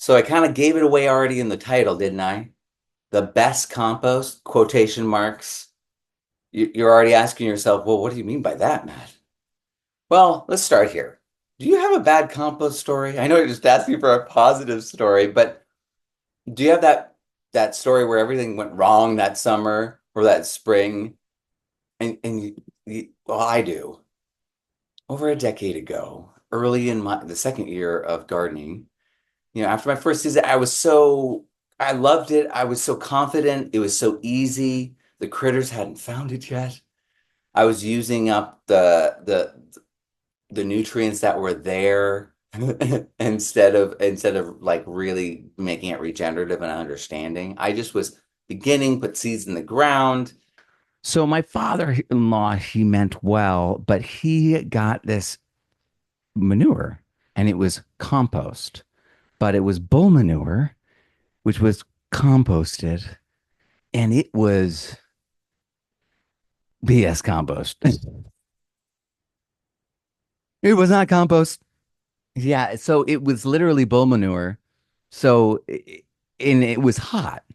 So I kind of gave it away already in the title, didn't I? The best compost, quotation marks. You're already asking yourself, well, what do you mean by that, Matt? Well, let's start here. Do you have a bad compost story? I know you're just asking for a positive story, but do you have that story where everything went wrong that summer or that spring? Well, I do. Over a decade ago, early in the second year of gardening, after my first season, I loved it. I was so confident. It was so easy. The critters hadn't found it yet. I was using up the nutrients that were there instead of like really making it regenerative and understanding. I just was beginning, put seeds in the ground. So my father-in-law, he meant well, but he got this manure and it was compost, but it was bull manure, which was composted, and it was BS compost. It was not compost. Yeah, so it was literally bull manure. So, and it was hot.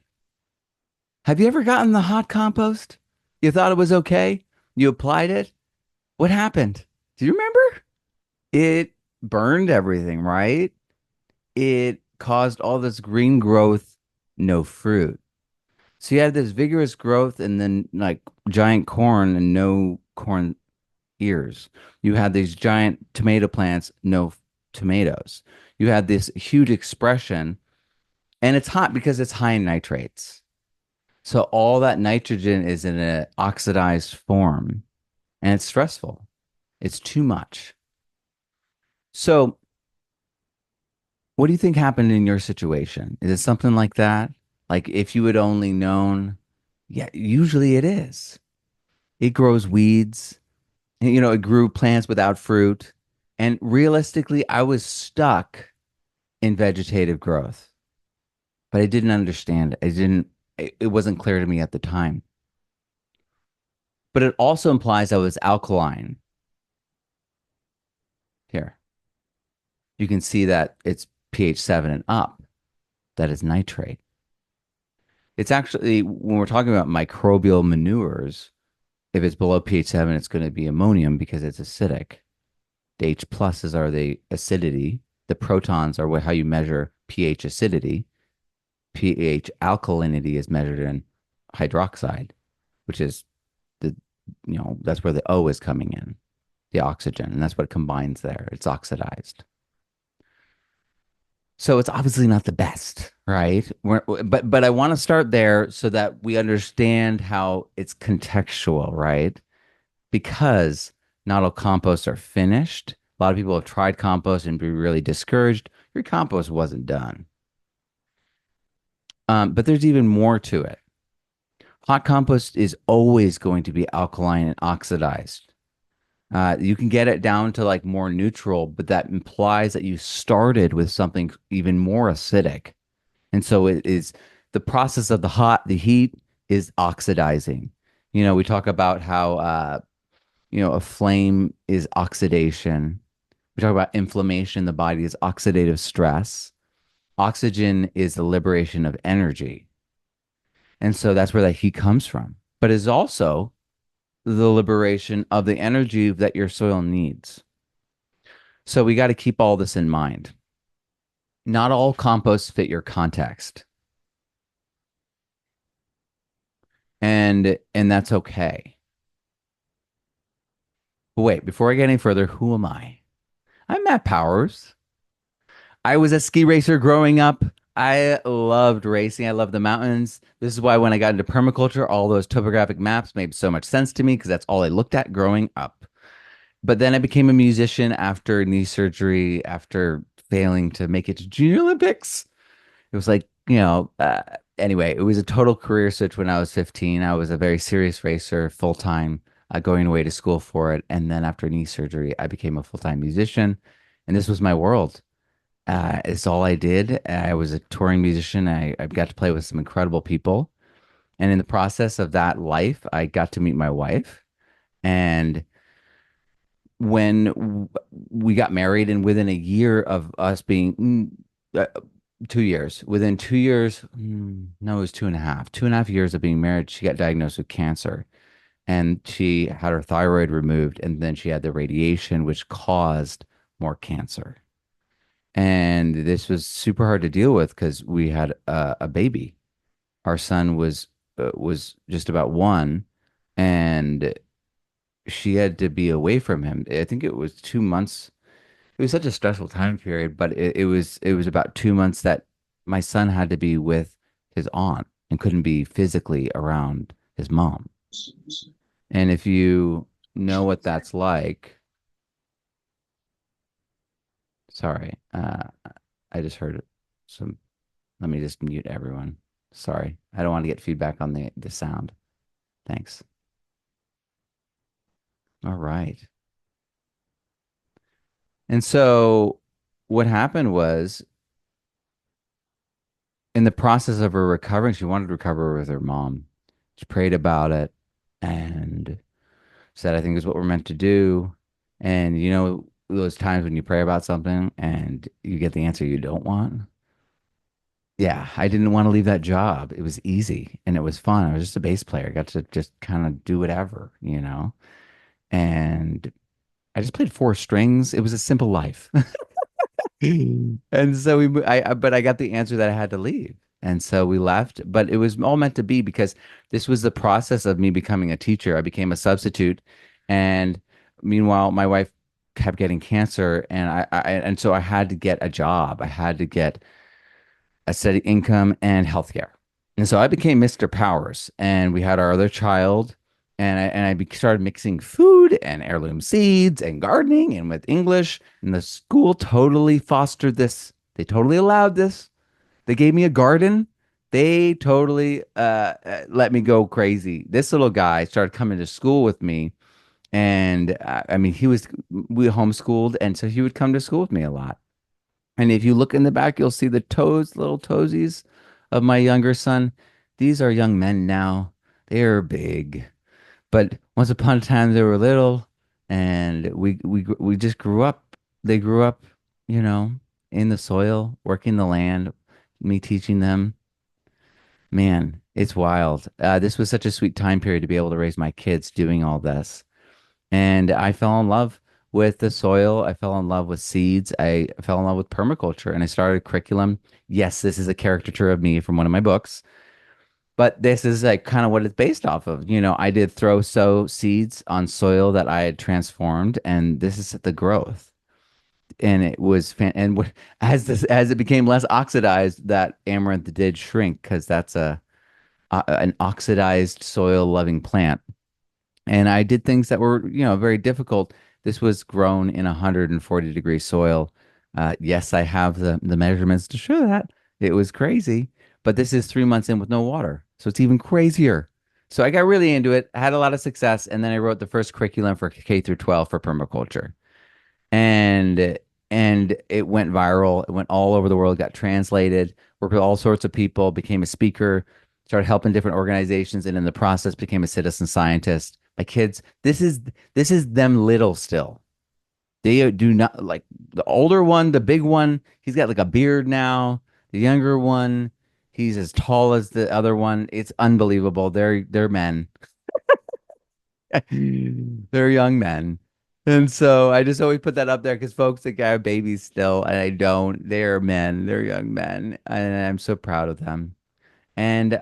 Have you ever gotten the hot compost? You thought it was okay? You applied it? What happened? Do you remember? It burned everything, right? It caused all this green growth, no fruit. So you had this vigorous growth and then like giant corn and no corn ears. You had these giant tomato plants, no tomatoes. You had this huge expression, and it's hot because it's high in nitrates. So all that nitrogen is in an oxidized form, and it's stressful. It's too much. So what do you think happened in your situation? Is it something like that? Like if you had only known, yeah, usually it is. It grows weeds. It grew plants without fruit. And realistically, I was stuck in vegetative growth, but I didn't understand it. It wasn't clear to me at the time. But it also implies I was alkaline. Here, you can see that it's pH 7 and up. That is nitrate. It's actually, when we're talking about microbial manures, if it's below pH 7, it's going to be ammonium because it's acidic. The H pluses are the acidity. The protons are how you measure pH acidity. pH alkalinity is measured in hydroxide, which is that's where the O is coming in, the oxygen, and that's what combines there. It's oxidized. So it's obviously not the best, right? But I want to start there so that we understand how it's contextual, right? Because not all composts are finished. A lot of people have tried compost and be really discouraged. Your compost wasn't done. But there's even more to it. Hot compost is always going to be alkaline and oxidized. You can get it down to like more neutral, but that implies that you started with something even more acidic. And so it is the process of the heat is oxidizing. We talk about how, a flame is oxidation. We talk about inflammation in the body is oxidative stress. Oxygen is the liberation of energy. And so that's where that heat comes from, but is also the liberation of the energy that your soil needs. So we got to keep all this in mind. Not all composts fit your context. And that's okay. But wait, before I get any further, who am I? I'm Matt Powers. I was a ski racer growing up. I loved racing. I loved the mountains. This is why when I got into permaculture, all those topographic maps made so much sense to me because that's all I looked at growing up. But then I became a musician after knee surgery, after failing to make it to Junior Olympics. It was like, anyway, it was a total career switch when I was 15. I was a very serious racer, full time, going away to school for it. And then after knee surgery, I became a full time musician. And this was my world. It's all I did. I was a touring musician. I got to play with some incredible people. And in the process of that life, I got to meet my wife. And when we got married, and within a year of us being 2 years. Within 2 years, no, it was 2.5. 2.5 years of being married, she got diagnosed with cancer. And she had her thyroid removed, and then she had the radiation, which caused more cancer. And this was super hard to deal with because we had a baby. Our son was just about one, and she had to be away from him. I think it was 2 months. It was such a stressful time period, but it was about 2 months that my son had to be with his aunt and couldn't be physically around his mom. And if you know what that's like, sorry, I just heard some. Let me just mute everyone. Sorry, I don't want to get feedback on the sound. Thanks. All right. And so what happened was in the process of her recovering, she wanted to recover with her mom. She prayed about it and said, I think is what we're meant to do. And you know, those times when you pray about something and you get the answer you don't want. Yeah, I didn't want to leave that job. It was easy and it was fun. I was just a bass player. I got to just kind of do whatever, you know? And I just played four strings. It was a simple life. And so but I got the answer that I had to leave. And so we left, but it was all meant to be because this was the process of me becoming a teacher. I became a substitute. And meanwhile, my wife kept getting cancer and so I had to get a job. I had to get a steady income and healthcare. And so I became Mr. Powers, and we had our other child, started mixing food and heirloom seeds and gardening and with English. And the school totally fostered this. They totally allowed this. They gave me a garden. They totally let me go crazy. This little guy started coming to school with me, and I mean, we homeschooled, and so he would come to school with me a lot. And if you look in the back, you'll see the little toesies of my younger son. These are young men now. They are big. But once upon a time, they were little, and we just grew up. They grew up, you know, in the soil, working the land, me teaching them. Man, it's wild. This was such a sweet time period to be able to raise my kids doing all this. And I fell in love with the soil. I fell in love with seeds. I fell in love with permaculture and I started a curriculum. Yes, this is a caricature of me from one of my books, but this is like kind of what it's based off of. You know, I did sow seeds on soil that I had transformed, and this is the growth. And it was as it became less oxidized, that amaranth did shrink because that's an oxidized soil loving plant. And I did things that were, very difficult. This was grown in 140-degree soil. Yes, I have the measurements to show that. It was crazy, but this is 3 months in with no water. So it's even crazier. So I got really into it, had a lot of success, and then I wrote the first curriculum for K through 12 for permaculture. And and it went viral. It went all over the world, got translated, worked with all sorts of people, became a speaker, started helping different organizations, and in the process became a citizen scientist. My kids, this is them little still. They do not like the older one, the big one, he's got like a beard now. The younger one, he's as tall as the other one. It's unbelievable. They're men. They're young men. And so I just always put that up there because folks think I have babies still, and I don't. They're men, they're young men, and I'm so proud of them. And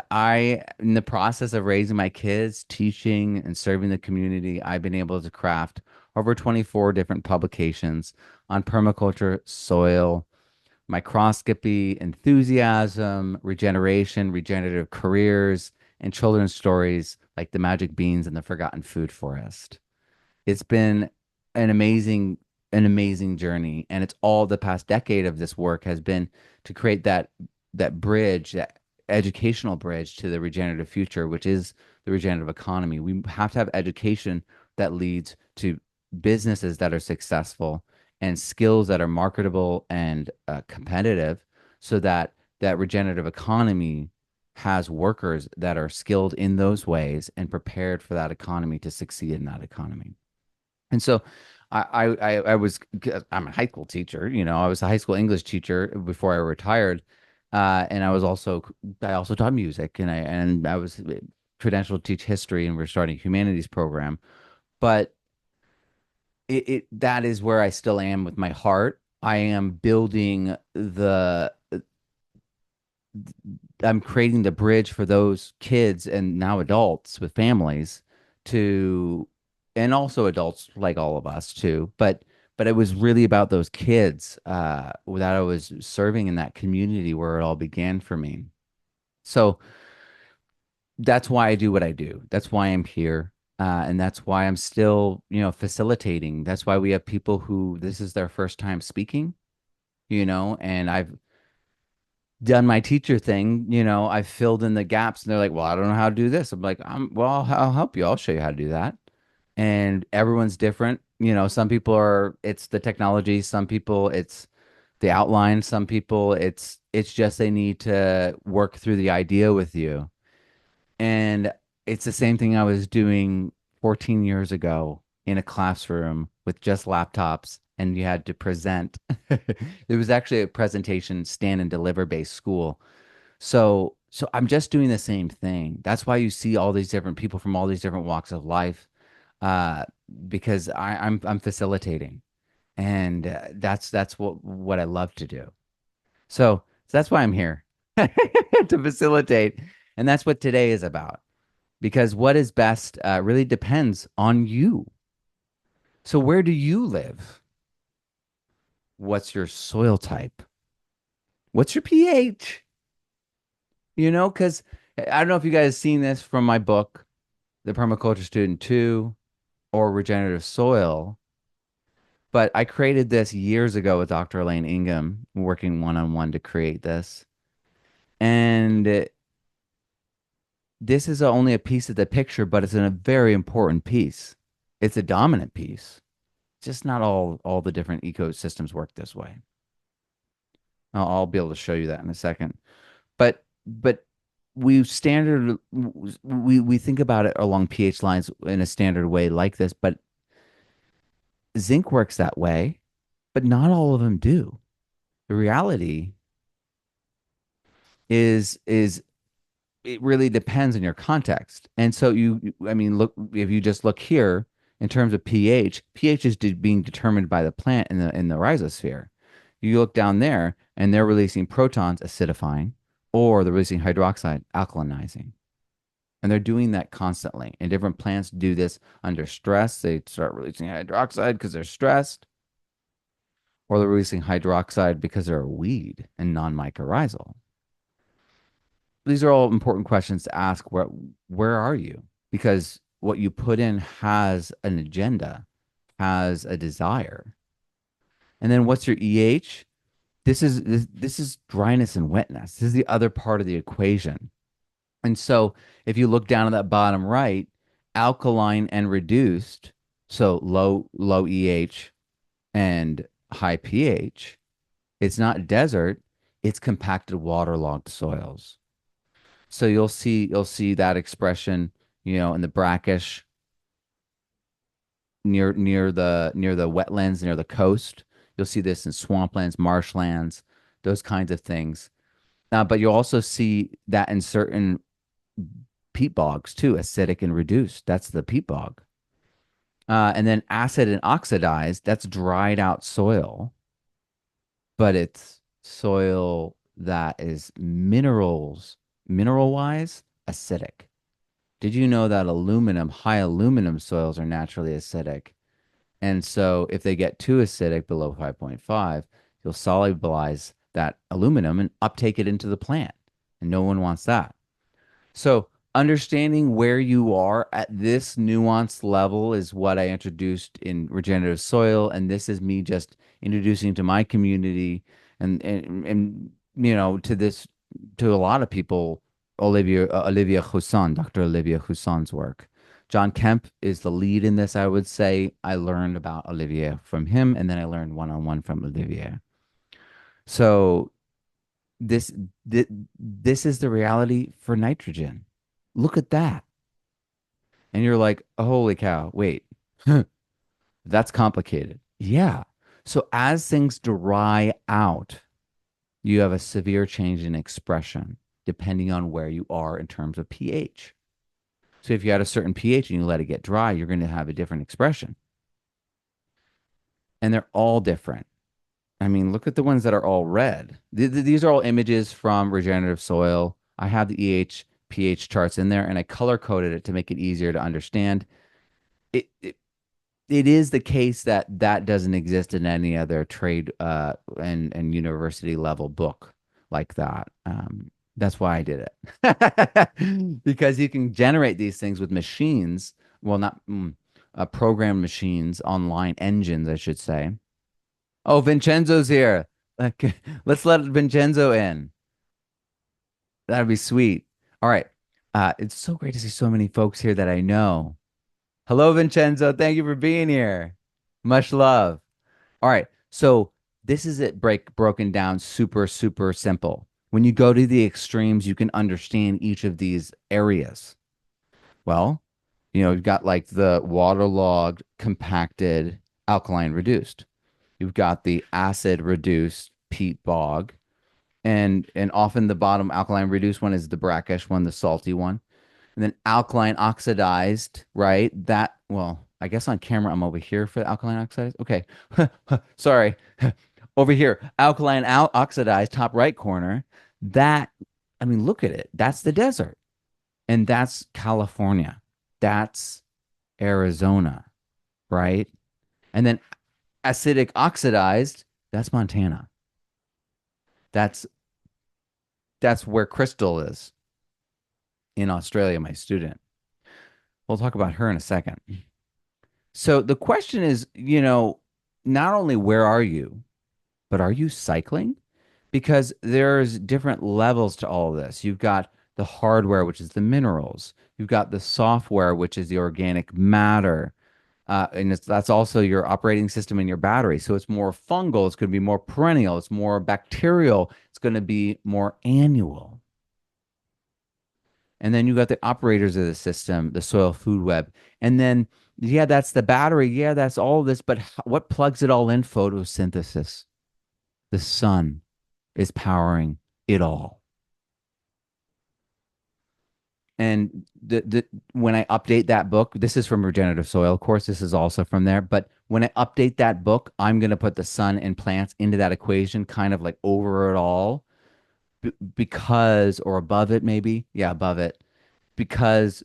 in the process of raising my kids, teaching and serving the community, I've been able to craft over 24 different publications on permaculture, soil, microscopy, enthusiasm, regeneration, regenerative careers, and children's stories like the magic beans and the forgotten food forest. It's been an amazing journey, and it's all the past decade of this work has been to create that bridge, that educational bridge to the regenerative future, which is the regenerative economy. We have to have education that leads to businesses that are successful and skills that are marketable and competitive, so that that regenerative economy has workers that are skilled in those ways and prepared for that economy to succeed in that economy. And so I was I'm a high school teacher, I was a high school English teacher before I retired. And I also taught music, and I was credentialed to teach history, and we're starting a humanities program. But that is where I still am with my heart. I am building I'm creating the bridge for those kids and now adults with families to, and also adults like all of us too. But it was really about those kids that I was serving in that community where it all began for me. So that's why I do what I do. That's why I'm here. And that's why I'm still, facilitating. That's why we have people who this is their first time speaking, and I've done my teacher thing, I've filled in the gaps and they're like, well, I don't know how to do this. I'm like, well, I'll help you. I'll show you how to do that. And everyone's different. Some people it's the technology. Some people it's the outline. Some people it's just they need to work through the idea with you. And it's the same thing I was doing 14 years ago in a classroom with just laptops, and you had to present. It was actually a presentation stand and deliver based school. So I'm just doing the same thing. That's why you see all these different people from all these different walks of life, uh, because I'm facilitating, and that's what I love to do. So that's why I'm here to facilitate, and that's what today is about. Because what is best really depends on you. So where do you live? What's your soil type? What's your pH? Because I don't know if you guys have seen this from my book, The Permaculture Student 2 or Regenerative Soil, but I created this years ago with Dr. Elaine Ingham, working one-on-one to create this. And this is only a piece of the picture, but it's a very important piece. It's a dominant piece. Just not all the different ecosystems work this way. I'll be able to show you that in a second. But we think about it along pH lines in a standard way like this, but zinc works that way, but not all of them do. The reality is it really depends on your context. And so I mean, look, if you just look here in terms of pH, pH is being determined by the plant in the rhizosphere. You look down there and they're releasing protons acidifying, or they're releasing hydroxide alkalinizing. And they're doing that constantly. And different plants do this under stress. They start releasing hydroxide because they're stressed, or they're releasing hydroxide because they're a weed and non-mycorrhizal. These are all important questions to ask. Where are you? Because what you put in has an agenda, has a desire. And then what's your EH? This is dryness and wetness. This is the other part of the equation. And so if you look down at that bottom right, alkaline and reduced, so low EH and high pH, it's not desert, it's compacted waterlogged soils. So you'll see that expression, in the brackish near the wetlands, near the coast. You'll see this in swamplands, marshlands, those kinds of things. But you'll also see that in certain peat bogs too, acidic and reduced. That's the peat bog. And then acid and oxidized, that's dried out soil, but it's soil that is mineral wise, acidic. Did you know that high aluminum soils are naturally acidic? And so if they get too acidic below 5.5, you'll solubilize that aluminum and uptake it into the plant. And no one wants that. So understanding where you are at this nuanced level is what I introduced in regenerative soil, and this is me just introducing to my community and to a lot of people, Olivia Huson, Dr. Olivia Huson's work. John Kemp is the lead in this, I would say. I learned about Olivia from him, and then I learned one-on-one from Olivia. So this this is the reality for nitrogen. Look at that. And you're like, oh, holy cow, wait, that's complicated. Yeah. So as things dry out, You have a severe change in expression depending on where you are in terms of pH. So if you had a certain pH and you let it get dry, you're going to have a different expression. And they're all different. I mean, look at the ones that are all red. These are all images from regenerative soil. I have the pH charts in there and I color coded it to make it easier to understand. It it is the case that that doesn't exist in any other trade and university level book like that. That's why I did it because you can generate these things with machines. Well, not programmed machines, online engines, I should say. Oh, Vincenzo's here. Okay, let's let Vincenzo in. That'd be sweet. All right. It's so great to see so many folks here that I know. Hello, Vincenzo. Thank you for being here. Much love. All right. So this is it broken down super, super simple. When you go to the extremes, you can understand each of these areas. Well, you've got like the waterlogged, compacted, alkaline reduced. You've got the acid reduced peat bog. And often the bottom alkaline reduced one is the brackish one, the salty one. And then alkaline oxidized, right? That, well, I guess on camera I'm over here for the alkaline oxidized. Okay. Sorry. Over here, alkaline oxidized, top right corner. That, I mean, look at it. That's the desert. And that's California. That's Arizona, right? And then acidic oxidized, that's Montana. That's that's where Crystal is in Australia, my student. We'll talk about her in a second. So the question is, not only where are you, but are you cycling? Because there's different levels to all of this. You've got the hardware, which is the minerals. You've got the software, which is the organic matter. And that's also your operating system and your battery. So it's more fungal. It's going to be more perennial. It's more bacterial. It's going to be more annual. And then you got the operators of the system, the soil food web. And then, yeah, that's the battery. Yeah, that's all of this. But what plugs it all in? Photosynthesis. The sun is powering it all. And when I update that book, this is from Regenerative Soil. Of course, this is also from there. But when I update that book, I'm going to put the sun and plants into that equation, kind of like over it all, because, or above it, maybe. Yeah, above it. Because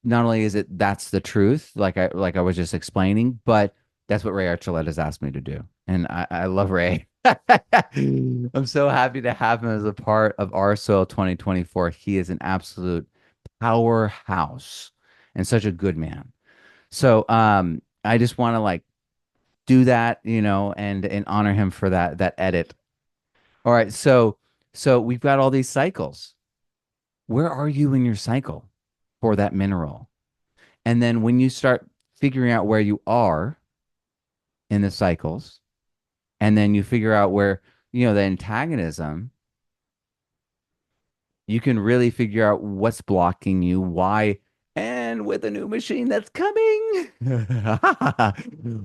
not only is it that's the truth, like I was just explaining, but that's what Ray Archuleta has asked me to do. And I love Ray. I'm so happy to have him as a part of our Soil 2024. He is an absolute powerhouse and such a good man. So I just want to like do that, and honor him for that edit. All right, so we've got all these cycles. Where are you in your cycle for that mineral? And then when you start figuring out where you are in the cycles, and then you figure out where, the antagonism, you can really figure out what's blocking you, why, and with a new machine that's coming,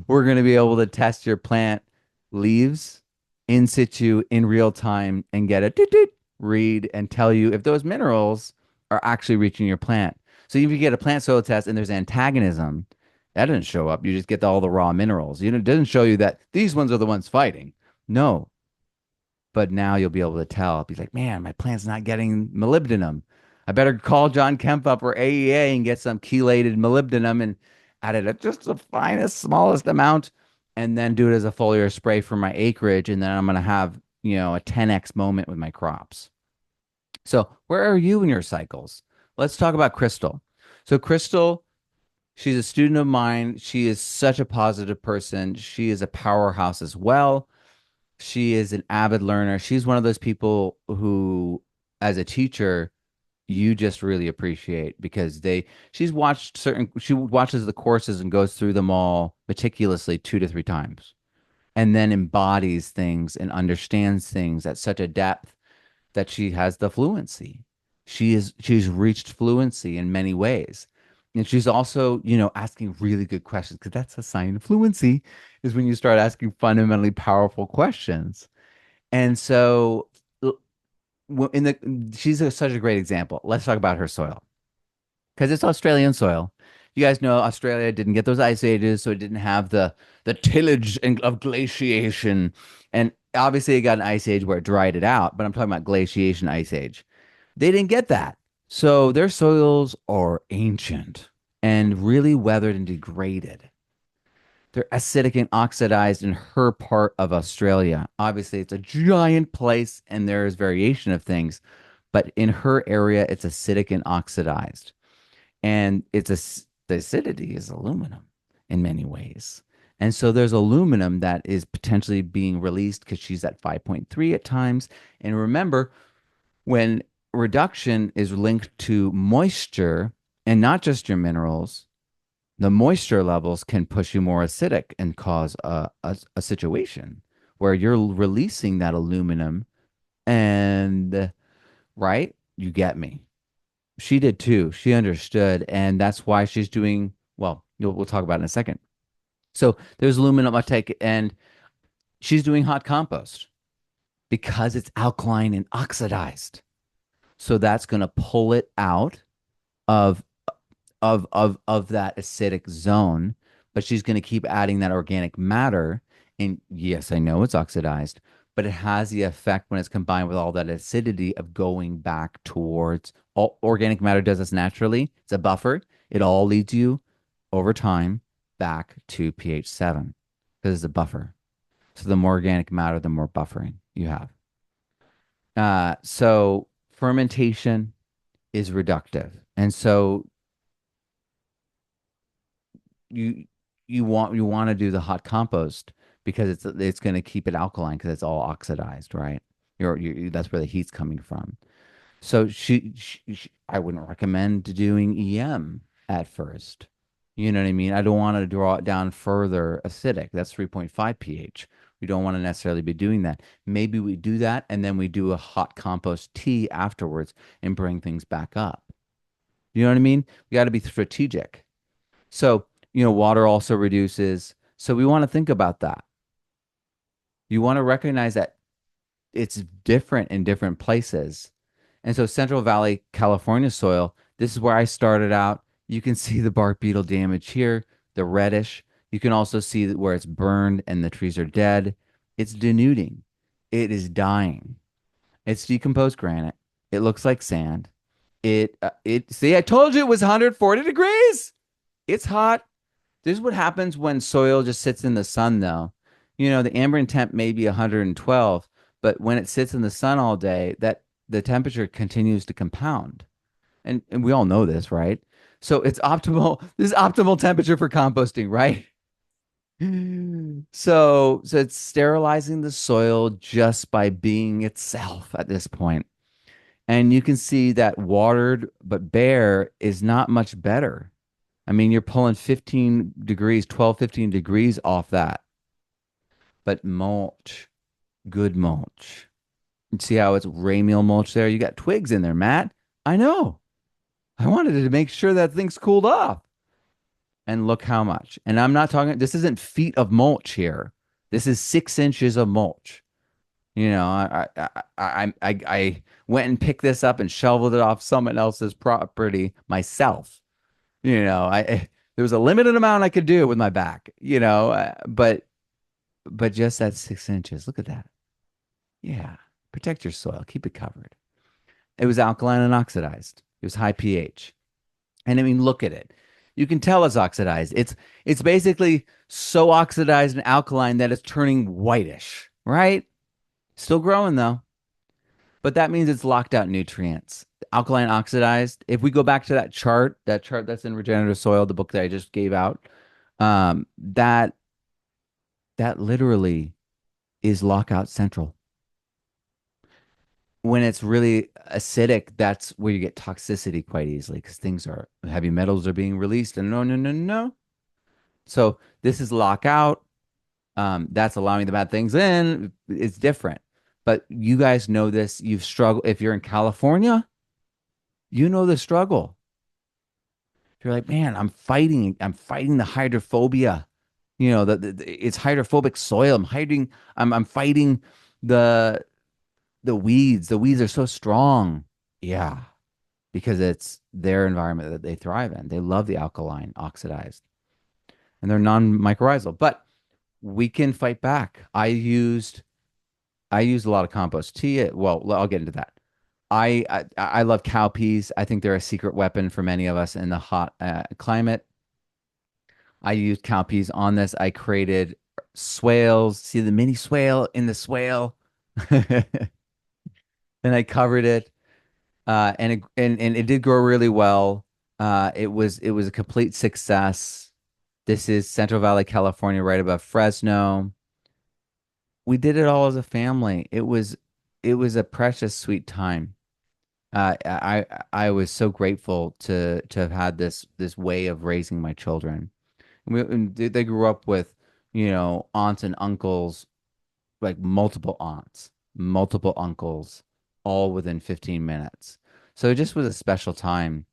we're going to be able to test your plant leaves in situ in real time and get a toot toot read and tell you if those minerals are actually reaching your plant. So if you get a plant soil test and there's antagonism, that doesn't show up. You just get all the raw minerals. It doesn't show you that these ones are the ones fighting. No, but now you'll be able to tell. Be like, man, my plant's not getting molybdenum. I better call John Kemp up or AEA and get some chelated molybdenum and add it at just the finest, smallest amount, and then do it as a foliar spray for my acreage. And then I'm going to have, a 10x moment with my crops. So where are you in your cycles? Let's talk about Crystal. So Crystal, she's a student of mine. She is such a positive person. She is a powerhouse as well. She is an avid learner. She's one of those people who, as a teacher, you just really appreciate because she watches the courses and goes through them all meticulously 2 to 3 times and then embodies things and understands things at such a depth that she has the fluency. She's reached fluency in many ways. And she's also, asking really good questions because that's a sign of fluency is when you start asking fundamentally powerful questions. And so in the she's such a great example. Let's talk about her soil because it's Australian soil. You guys know Australia didn't get those ice ages, so it didn't have the tillage of glaciation, and obviously it got an ice age where it dried it out. But I'm talking about glaciation ice age. They didn't get that, so their soils are ancient and really weathered and degraded. They're acidic and oxidized in her part of Australia. Obviously, it's a giant place and there is variation of things, but in her area, it's acidic and oxidized. And the acidity is aluminum in many ways. And so there's aluminum that is potentially being released because she's at 5.3 at times. And remember, when reduction is linked to moisture and not just your minerals, the moisture levels can push you more acidic and cause a situation where you're releasing that aluminum and right, you get me. She did too. She understood, and that's why she's doing well. We'll talk about it in a second. So there's aluminum uptake, and she's doing hot compost because it's alkaline and oxidized. So that's going to pull it out of of that acidic zone, but she's going to keep adding that organic matter. And yes, I know it's oxidized, but it has the effect when it's combined with all that acidity of going back towards all organic matter does this naturally. It's a buffer. It all leads you over time back to pH 7 because it's a buffer. So the more organic matter, the more buffering you have. So fermentation is reductive. And so you you want to do the hot compost because it's going to keep it alkaline because it's all oxidized, right? That's where the heat's coming from. So I wouldn't recommend doing EM at first. You know what I mean? I don't want to draw it down further acidic. That's 3.5 pH. We don't want to necessarily be doing that. Maybe we do that and then we do a hot compost tea afterwards and bring things back up. You know what I mean? We got to be strategic. So, water also reduces. So we want to think about that. You want to recognize that it's different in different places. And so Central Valley, California soil, this is where I started out. You can see the bark beetle damage here, the reddish. You can also see where it's burned and the trees are dead. It's denuding. It is dying. It's decomposed granite. It looks like sand. See, I told you it was 140 degrees. It's hot. This is what happens when soil just sits in the sun, though. The ambient temp may be 112, but when it sits in the sun all day, that the temperature continues to compound. And we all know this, right? So it's optimal. This is optimal temperature for composting, right? So it's sterilizing the soil just by being itself at this point. And you can see that watered but bare is not much better. I mean, you're pulling 15 degrees, 12, 15 degrees off that. But mulch, good mulch. You see how it's ramial mulch there? You got twigs in there, Matt. I know. I wanted to make sure that thing's cooled off. And look how much. And I'm not talking, this isn't feet of mulch here. This is 6 inches of mulch. I went and picked this up and shoveled it off someone else's property myself. There was a limited amount I could do with my back, but just that 6 inches. Look at that. Yeah. Protect your soil. Keep it covered. It was alkaline and oxidized. It was high pH. And I mean, look at it. You can tell it's oxidized. It's basically so oxidized and alkaline that it's turning whitish, right? Still growing though. But that means it's locked out nutrients. Alkaline oxidized. If we go back to that chart that's in Regenerative Soil, the book that I just gave out, that literally is lockout central. When it's really acidic, that's where you get toxicity quite easily because heavy metals are being released. And no, no, no, no. So this is lockout. That's allowing the bad things in. It's different. But you guys know this. You've struggled. If you're in California, you know the struggle. You're like, man, I'm fighting the hydrophobia. It's hydrophobic soil. I'm fighting the The weeds are so strong. Yeah, because it's their environment that they thrive in. They love the alkaline, oxidized, and they're non-mycorrhizal. But we can fight back. I used a lot of compost tea. Well, I'll get into that. I love cowpeas. I think they're a secret weapon for many of us in the hot climate. I used cowpeas on this. I created swales. See the mini swale in the swale, and I covered it. And it did grow really well. It was a complete success. This is Central Valley, California, right above Fresno. We did it all as a family. It was a precious sweet time. I was so grateful to have had this way of raising my children. And they grew up with, aunts and uncles, like multiple aunts, multiple uncles, all within 15 minutes. So it just was a special time.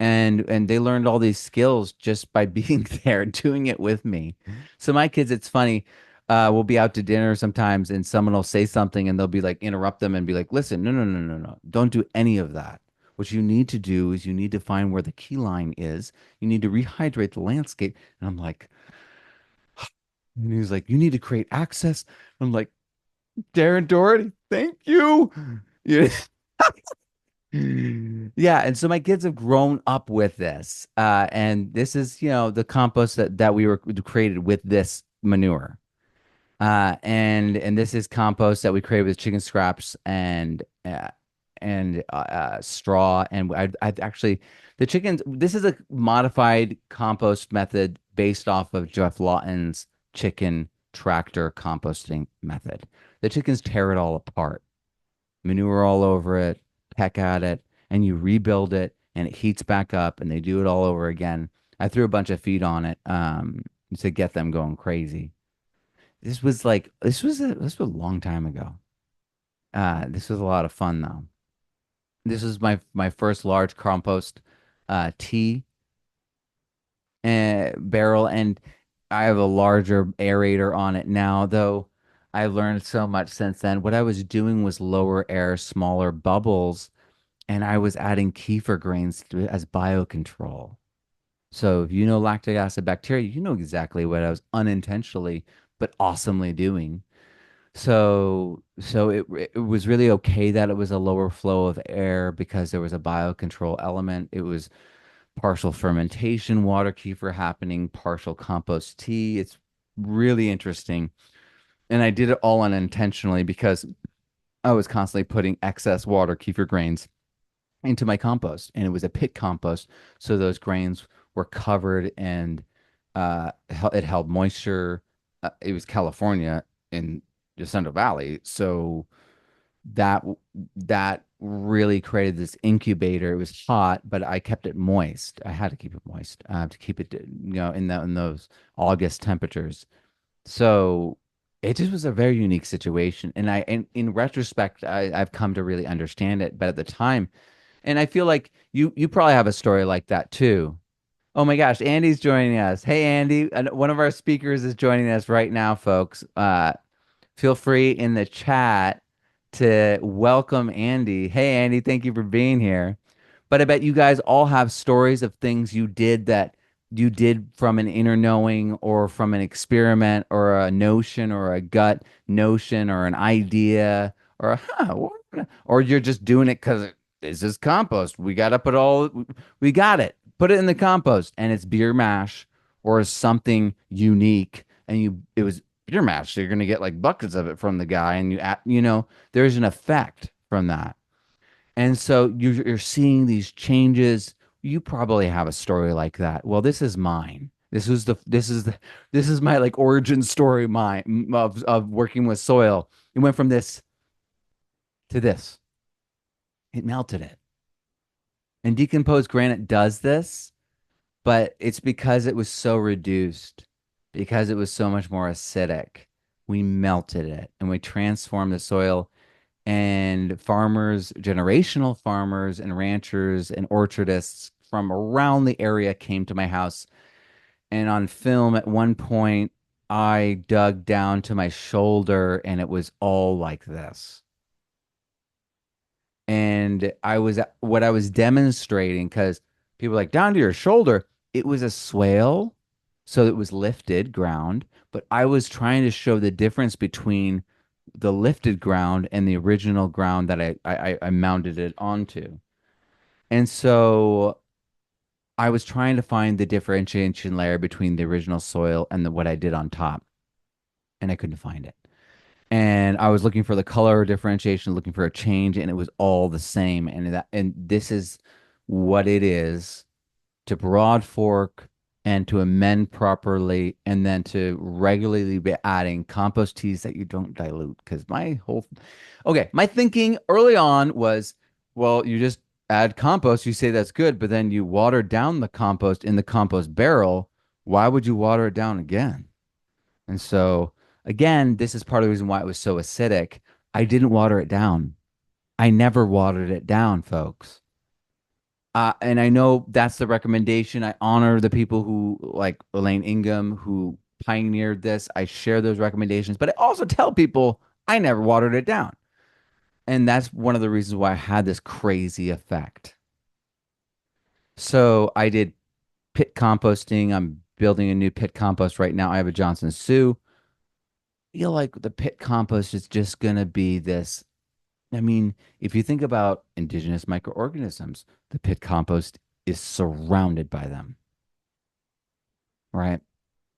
And they learned all these skills just by being there, doing it with me. So my kids, it's funny. We'll be out to dinner sometimes and someone will say something and they'll be like interrupt them and be like, listen, no, no, no, no, no. Don't do any of that. What you need to do is you need to find where the key line is. You need to rehydrate the landscape. And I'm like, and he's like, you need to create access. I'm like, Darren Doherty, thank you. Yeah. Yeah, and so my kids have grown up with this. And this is, the compost that we were created with this manure. And this is compost that we created with chicken scraps and straw. And I've actually the chickens. This is a modified compost method based off of Jeff Lawton's chicken tractor composting method. The chickens tear it all apart, manure all over it, peck at it, and you rebuild it, and it heats back up, and they do it all over again. I threw a bunch of feed on it to get them going crazy. This was a long time ago. This was a lot of fun though. This was my first large compost tea barrel, and I have a larger aerator on it now, though I've learned so much since then. What I was doing was lower air, smaller bubbles, and I was adding kefir grains as biocontrol. So if you know lactic acid bacteria, you know exactly what I was unintentionally but awesomely doing. So it was really okay that it was a lower flow of air because there was a biocontrol element. It was partial fermentation, water kefir happening, partial compost tea. It's really interesting. And I did it all unintentionally because I was constantly putting excess water kefir grains into my compost, and it was a pit compost, so those grains were covered and it held moisture. It was California in the Central Valley, so that that really created this incubator. It was hot, but I kept it moist. I had to keep it moist to keep it, in those August temperatures. So it just was a very unique situation, and in retrospect, I've come to really understand it. But at the time, and I feel like you probably have a story like that too. Oh my gosh, Andy's joining us. Hey, Andy, one of our speakers is joining us right now, folks. Feel free in the chat to welcome Andy. Hey, Andy, thank you for being here. But I bet you guys all have stories of things you did that you did from an inner knowing or from an experiment or a notion or a gut notion or an idea or or you're just doing it because this is compost. We got it. Put it in the compost and it's beer mash or something unique. And it was beer mash. So you're going to get like buckets of it from the guy and there's an effect from that. And so you're seeing these changes. You probably have a story like that. Well, this is mine. This is my like origin story mine of working with soil. It went from this to this. It melted it. And decomposed granite does this, but it's because it was so reduced, because it was so much more acidic. We melted it and we transformed the soil. And farmers, generational farmers and ranchers and orchardists from around the area came to my house. And on film, at one point, I dug down to my shoulder and it was all like this. And what I was demonstrating, because people were like down to your shoulder, it was a swale, so it was lifted ground, but I was trying to show the difference between the lifted ground and the original ground that I mounted it onto. And so I was trying to find the differentiation layer between the original soil and what I did on top, and I couldn't find it. And I was looking for the color differentiation, looking for a change, and it was all the same. And this is what it is to broad fork and to amend properly, and then to regularly be adding compost teas that you don't dilute. Because my thinking early on was, well, you just add compost, you say that's good, but then you water down the compost in the compost barrel. Why would you water it down again? And so, again, this is part of the reason why it was so acidic. I didn't water it down. I never watered it down, folks. And I know that's the recommendation. I honor the people who, like Elaine Ingham, who pioneered this. I share those recommendations, but I also tell people I never watered it down. And that's one of the reasons why I had this crazy effect. So I did pit composting. I'm building a new pit compost right now. I have a Johnson Sioux. Feel like the pit compost is just going to be this. I mean, if you think about indigenous microorganisms, the pit compost is surrounded by them, right?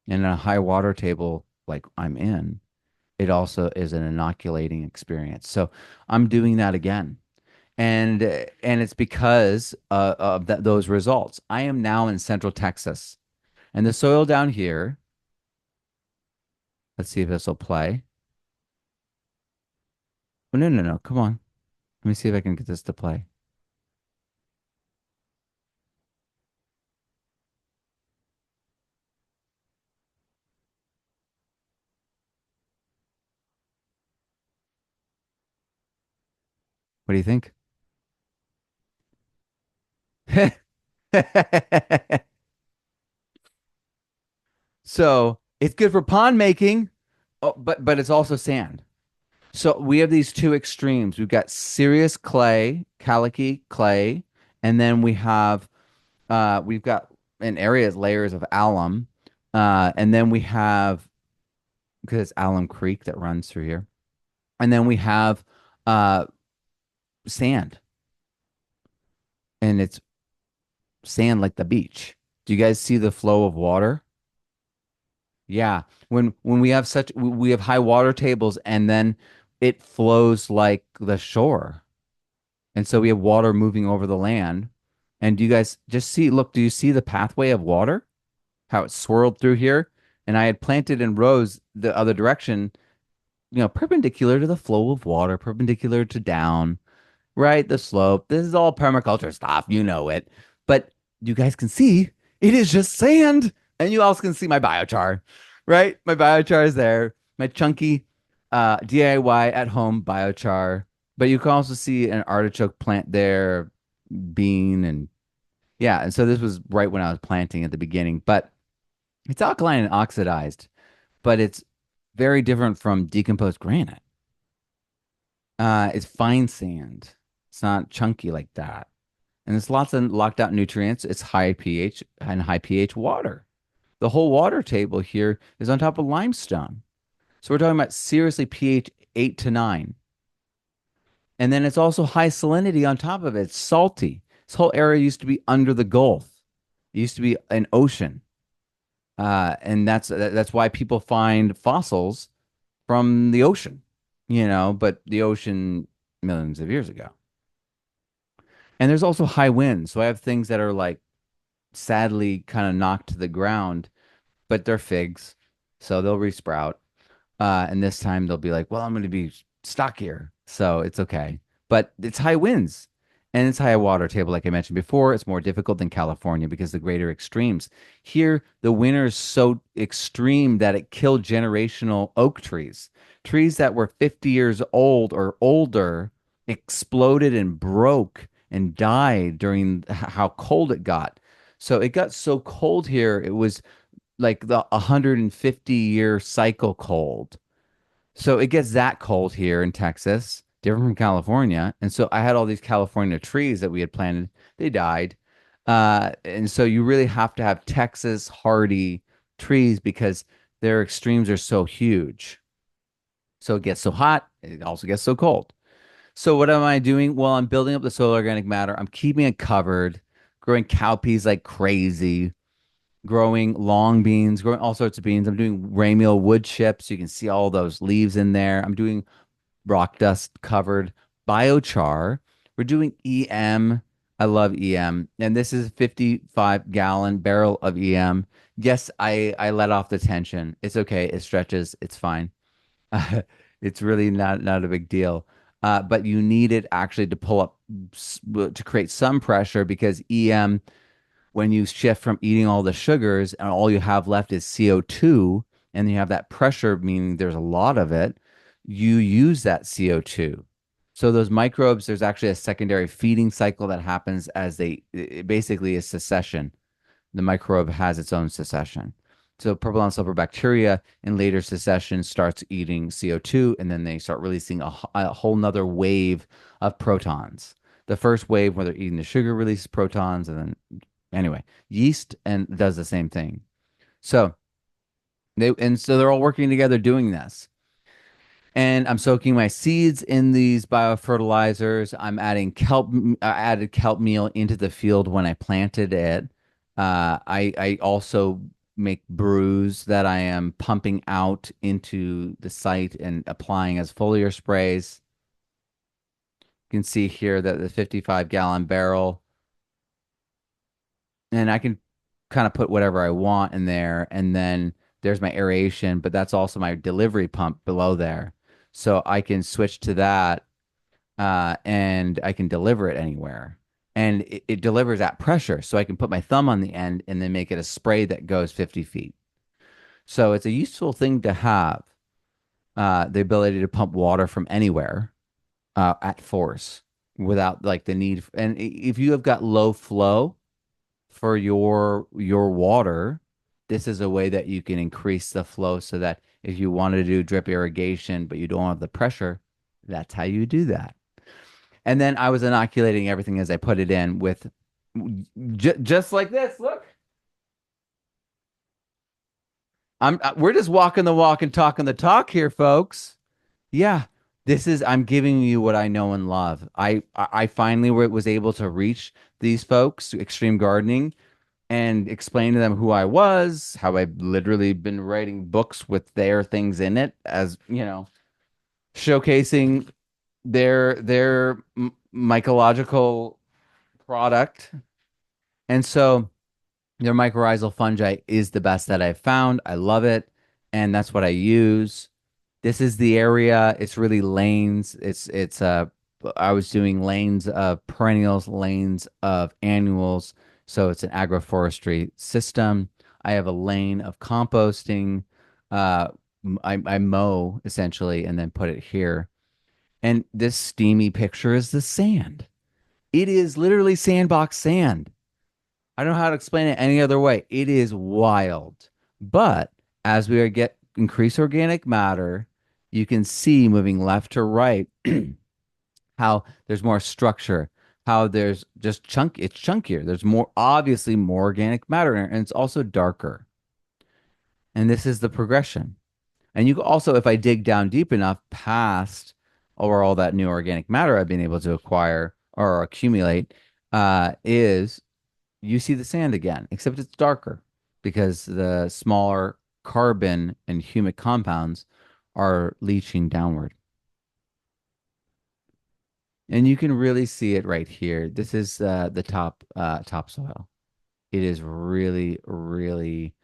And in a high water table like I'm in, it also is an inoculating experience. So I'm doing that again. And it's because of those results. I am now in Central Texas, and the soil down here, let's see if this will play. Oh, no, no, no. Come on. Let me see if I can get this to play. What do you think? So it's good for pond making, but it's also sand. So we have these two extremes. We've got serious clay, calicky clay, and then we've got in areas layers of alum, and then we have, because it's Alum Creek that runs through here, and then we have uh sand, and it's sand like the beach. Do you guys see the flow of water? Yeah. When we have high water tables, and then it flows like the shore. And so we have water moving over the land. And do you guys just see, look, do you see the pathway of water? How it swirled through here? And I had planted in rows the other direction, perpendicular to the flow of water, perpendicular to down, right? The slope. This is all permaculture stuff. You know it. But you guys can see it is just sand. And you also can see my biochar, right? My biochar is there. My chunky DIY at home biochar. But you can also see an artichoke plant there, bean, and yeah. And so this was right when I was planting at the beginning. But it's alkaline and oxidized, but it's very different from decomposed granite. It's fine sand. It's not chunky like that. And it's lots of locked out nutrients. It's high pH and high pH water. The whole water table here is on top of limestone. So we're talking about seriously pH 8 to 9. And then it's also high salinity on top of it. It's salty. This whole area used to be under the Gulf. It used to be an ocean. And that's why people find fossils from the ocean, but the ocean millions of years ago. And there's also high winds. So I have things that are like sadly kind of knocked to the ground, but they're figs. So they'll resprout. And this time they'll be like, well, I'm going to be stuck here. So it's okay. But it's high winds and it's high water table. Like I mentioned before, it's more difficult than California because the greater extremes. Here, the winter is so extreme that it killed generational oak trees. Trees that were 50 years old or older exploded and broke and died during how cold it got. So it got so cold here, it was like the 150-year cycle cold. So it gets that cold here in Texas. different from California. And so I had all these California trees that we had planted. They died. And so you really have to have Texas hardy trees because their extremes are so huge. So it gets so hot, it also gets so cold. So what am I doing? Well, I'm building up the soil organic matter. I'm keeping it covered, growing cowpeas like crazy, growing long beans, growing all sorts of beans. I'm doing ramial wood chips. You can see all those leaves in there. I'm doing rock dust covered biochar. We're doing EM. I love EM. And this is a 55-gallon barrel of EM. Yes, I let off the tension. It's okay. It stretches. It's fine. It's really not a big deal. But you need it actually to pull up to create some pressure because EM, when you shift from eating all the sugars and all you have left is CO2, and you have that pressure, meaning there's a lot of it, you use that CO2. So those microbes, there's actually a secondary feeding cycle that happens as it basically is secession. The microbe has its own secession. So purple and silver bacteria in later secession starts eating CO2, and then they start releasing a whole nother wave of protons. The first wave where they're eating the sugar releases protons, and then anyway, yeast and does the same thing. So so they're all working together doing this. And I'm soaking my seeds in these biofertilizers. I'm adding kelp. I added kelp meal into the field when I planted it. I also make brews that I am pumping out into the site and applying as foliar sprays. You can see here that the 55-gallon barrel, and I can kind of put whatever I want in there. And then there's my aeration, but that's also my delivery pump below there. So I can switch to that, and I can deliver it anywhere. And it delivers at pressure. So I can put my thumb on the end and then make it a spray that goes 50 feet. So it's a useful thing to have, the ability to pump water from anywhere, at force without like the need. And if you have got low flow for your water, this is a way that you can increase the flow so that if you want to do drip irrigation, but you don't have the pressure, that's how you do that. And then I was inoculating everything as I put it in with just like this. Look, we're just walking the walk and talking the talk here, folks. Yeah, I'm giving you what I know and love. I finally was able to reach these folks, Extreme Gardening, and explain to them who I was, how I've literally been writing books with their things in it, as you know, showcasing their mycological product. And so their mycorrhizal fungi is the best that I've found. I love it, and that's what I use. This is the area. It's really lanes. I was doing lanes of perennials, lanes of annuals. So it's an agroforestry system. I have a lane of composting. Uh, I mow essentially and then put it here. And this steamy picture is the sand. It is literally sandbox sand. I don't know how to explain it any other way. It is wild. But as we get increase organic matter, you can see moving left to right how there's more structure, how there's just it's chunkier. There's more, obviously more organic matter in it, and it's also darker. And this is the progression. And you can also, if I dig down deep enough past over all that new organic matter I've been able to acquire or accumulate, is you see the sand again, except it's darker because the smaller carbon and humic compounds are leaching downward. And you can really see it right here. This is the topsoil. It is really, really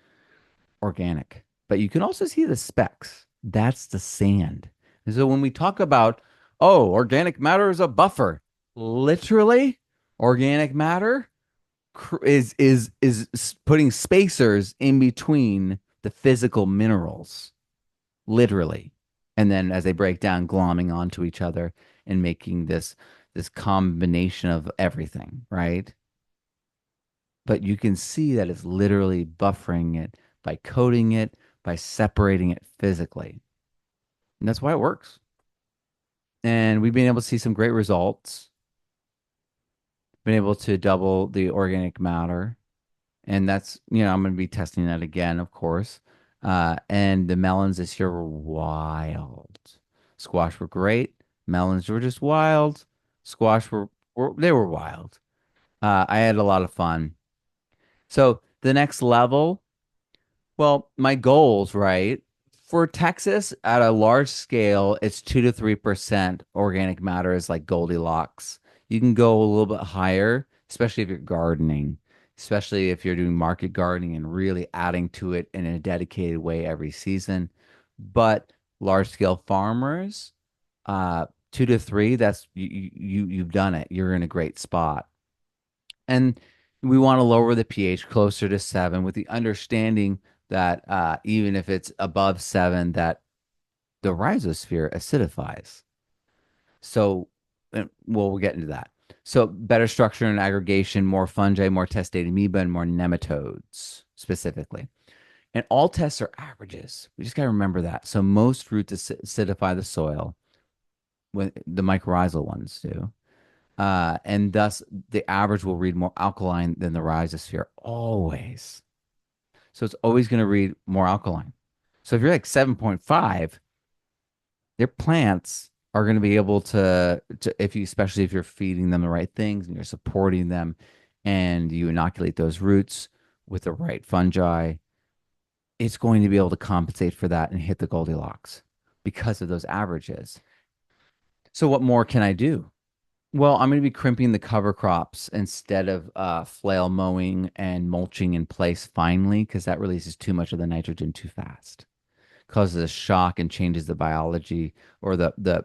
organic. But you can also see the specks. That's the sand. And so when we talk about, oh, organic matter is a buffer, literally, organic matter is putting spacers in between the physical minerals, literally. And then as they break down, glomming onto each other and making this combination of everything, right? But you can see that it's literally buffering it by coating it, by separating it physically. And that's why it works. And we've been able to see some great results. Been able to double the organic matter. And that's, I'm going to be testing that again, of course. And the melons this year were wild. Squash were great. Melons were just wild. Squash they were wild. I had a lot of fun. So the next level, well, my goals, right? For Texas, at a large scale, it's 2 to 3% organic matter is like Goldilocks. You can go a little bit higher, especially if you're gardening, especially if you're doing market gardening and really adding to it in a dedicated way every season. But large scale farmers, 2 to 3, that's you've done it. You're in a great spot. And we want to lower the pH closer to 7 with the understanding that even if it's above 7, that the rhizosphere acidifies. So, well, we'll get into that. So, better structure and aggregation, more fungi, more testate amoeba, and more nematodes specifically. And all tests are averages. We just got to remember that. So, most roots acidify the soil when the mycorrhizal ones do. And thus the average will read more alkaline than the rhizosphere always. So it's always going to read more alkaline. So if you're like 7.5, your plants are going to be able to if you, especially if you're feeding them the right things and you're supporting them and you inoculate those roots with the right fungi, it's going to be able to compensate for that and hit the Goldilocks because of those averages. So what more can I do? Well, I'm going to be crimping the cover crops instead of flail mowing and mulching in place finally, because that releases too much of the nitrogen too fast, causes a shock and changes the biology or the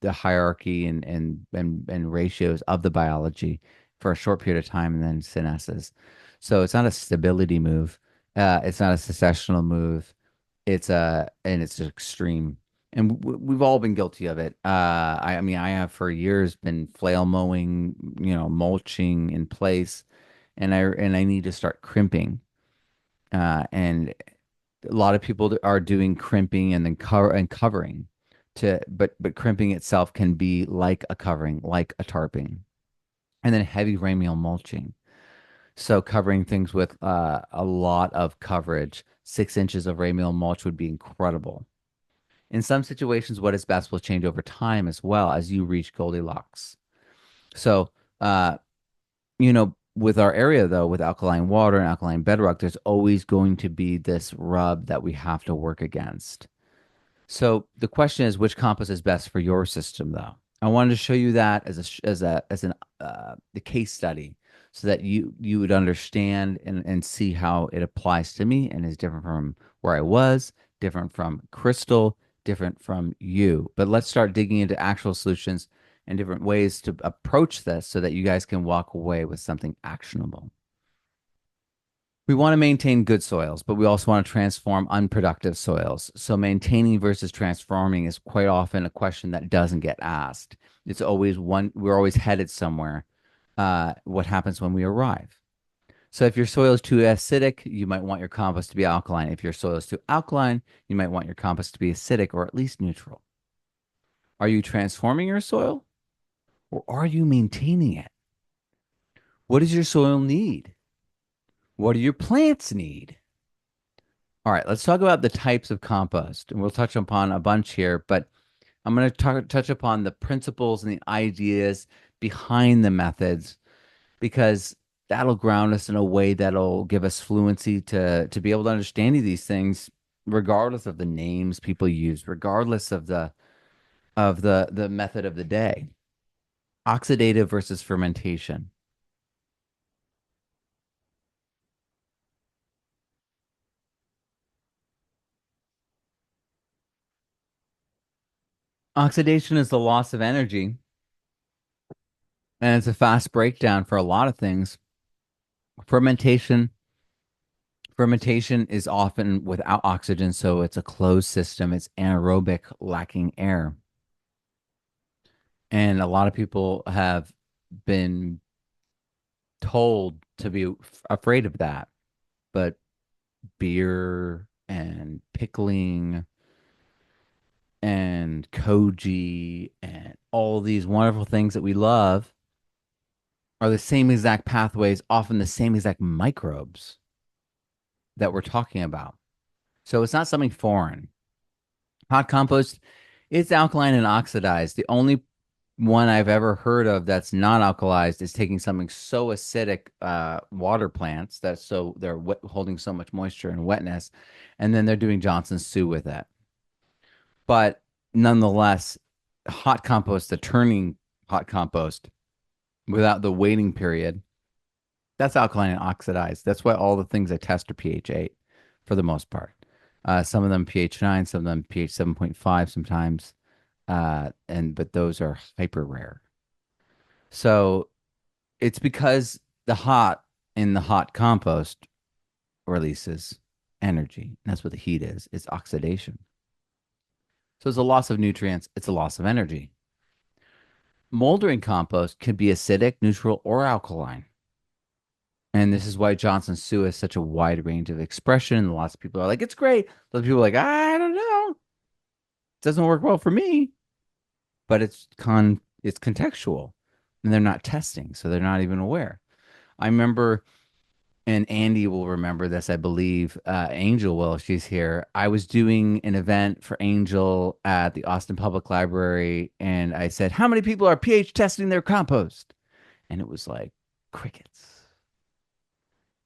hierarchy and ratios of the biology for a short period of time and then senesces. So it's not a stability move. It's not a successional move. And it's extreme. And we've all been guilty of it. I mean, I have for years been flail mowing, mulching in place, and I need to start crimping. And a lot of people are doing crimping and then covering but crimping itself can be like a covering, like a tarping, and then heavy ramial mulching. So covering things with a lot of coverage, 6 inches of ramial mulch would be incredible. In some situations, what is best will change over time as well as you reach Goldilocks. So, with our area though, with alkaline water and alkaline bedrock, there's always going to be this rub that we have to work against. So the question is, which compost is best for your system, though? I wanted to show you that as the case study, so that you would understand and see how it applies to me and is different from where I was, different from Crystal, different from you. But let's start digging into actual solutions and different ways to approach this, so that you guys can walk away with something actionable. We want to maintain good soils, but we also want to transform unproductive soils. So maintaining versus transforming is quite often a question that doesn't get asked. It's always we're always headed somewhere. What happens when we arrive? So if your soil is too acidic, you might want your compost to be alkaline. If your soil is too alkaline, you might want your compost to be acidic or at least neutral. Are you transforming your soil, or are you maintaining it? What does your soil need? What do your plants need? All right, let's talk about the types of compost, and we'll touch upon a bunch here, but I'm going to touch upon the principles and the ideas behind the methods, because that'll ground us in a way that'll give us fluency to be able to understand these things, regardless of the names people use, regardless of the method of the day. Oxidative versus fermentation. Oxidation is the loss of energy, and it's a fast breakdown for a lot of things. Fermentation Fermentation is often without oxygen, so it's a closed system. It's anaerobic, lacking air. And a lot of people have been told to be afraid of that. But beer and pickling and koji and all these wonderful things that we love are the same exact pathways, often the same exact microbes that we're talking about. So it's not something foreign. Hot compost, it's alkaline and oxidized. The only one I've ever heard of that's not alkalized is taking something so acidic, water plants that's so they're holding so much moisture and wetness, and then they're doing Johnson Su with it. But nonetheless, hot compost, the turning hot compost without the waiting period, that's alkaline and oxidized. That's why all the things I test are pH 8 for the most part. Some of them pH 9, some of them pH 7.5 sometimes. But those are hyper rare. So it's because the hot in the hot compost releases energy. That's what the heat is. It's oxidation. So it's a loss of nutrients, it's a loss of energy. Moldering compost can be acidic, neutral, or alkaline. And this is why Johnson Su has such a wide range of expression. And lots of people are like, it's great. Other people are like, I don't know. It doesn't work well for me. But it's contextual. And they're not testing, so they're not even aware. I remember, and Andy will remember this, I believe. Angel will, if she's here. I was doing an event for Angel at the Austin Public Library, and I said, how many people are pH testing their compost? And it was like crickets.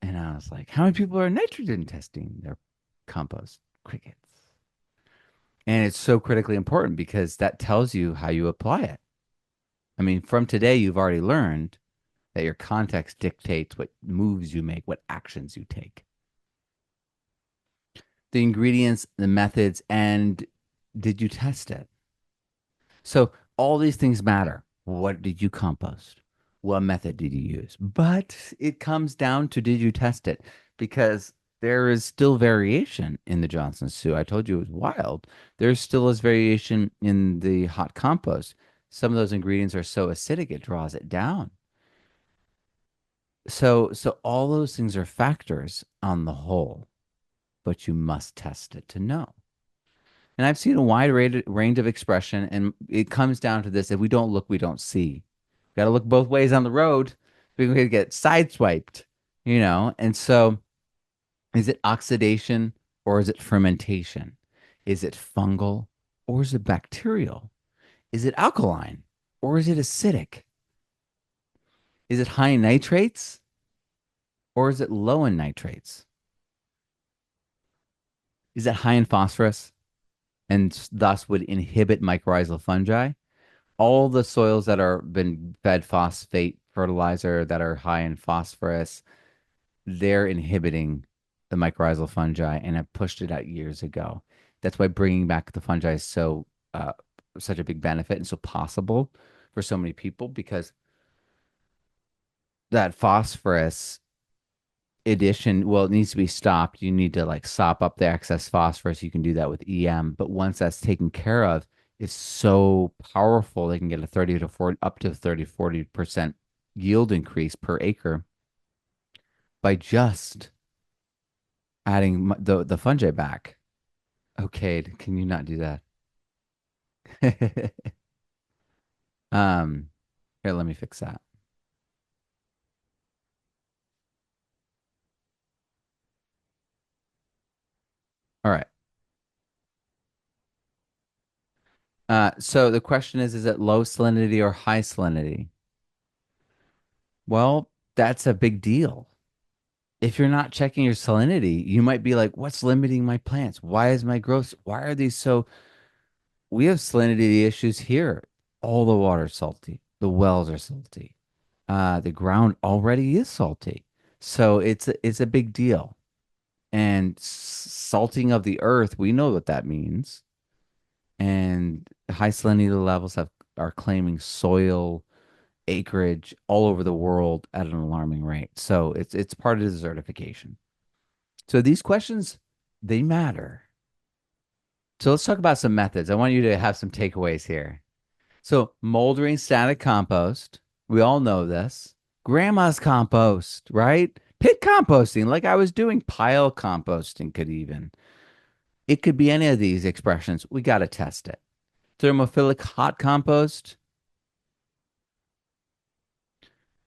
And I was like, how many people are nitrogen testing their compost? Crickets. And it's so critically important because that tells you how you apply it. I mean, from today, you've already learned that your context dictates what moves you make, what actions you take. The ingredients, the methods, and did you test it? So all these things matter. What did you compost? What method did you use? But it comes down to did you test it? Because there is still variation in the Johnson Su. I told you it was wild. There still is variation in the hot compost. Some of those ingredients are so acidic it draws it down. So all those things are factors on the whole, but you must test it to know. And I've seen a wide range of expression, and it comes down to this: if we don't look, we don't see. Got to look both ways on the road. We're going to get sideswiped, you know? And so, is it oxidation or is it fermentation? Is it fungal or is it bacterial? Is it alkaline or is it acidic? Is it high in nitrates or is it low in nitrates? Is it high in phosphorus and thus would inhibit mycorrhizal fungi? All the soils that are been fed phosphate fertilizer that are high in phosphorus, they're inhibiting the mycorrhizal fungi and have pushed it out years ago. That's why bringing back the fungi is so such a big benefit and so possible for so many people because that phosphorus addition, well, it needs to be stopped. You need to like sop up the excess phosphorus. You can do that with EM, but once that's taken care of, it's so powerful. They can get a 30 to 40, up to 30, 40% yield increase per acre by just adding the fungi back. Okay, can you not do that? um, Here, let me fix that. All right. So the question is it low salinity or high salinity? Well, that's a big deal. If you're not checking your salinity, you might be like, what's limiting my plants? Why is my growth? Why are these so? We have salinity issues here. All the water's salty. The wells are salty. The ground already is salty. So it's a big deal. And salting of the earth, we know what that means. And high salinity levels are claiming soil acreage all over the world at an alarming rate. So it's part of the certification. So these questions, they matter. So let's talk about some methods. I want you to have some takeaways here. So moldering static compost, we all know this. Grandma's compost, right? Pit composting, like I was doing, pile composting could even. It could be any of these expressions. We got to test it. Thermophilic hot compost.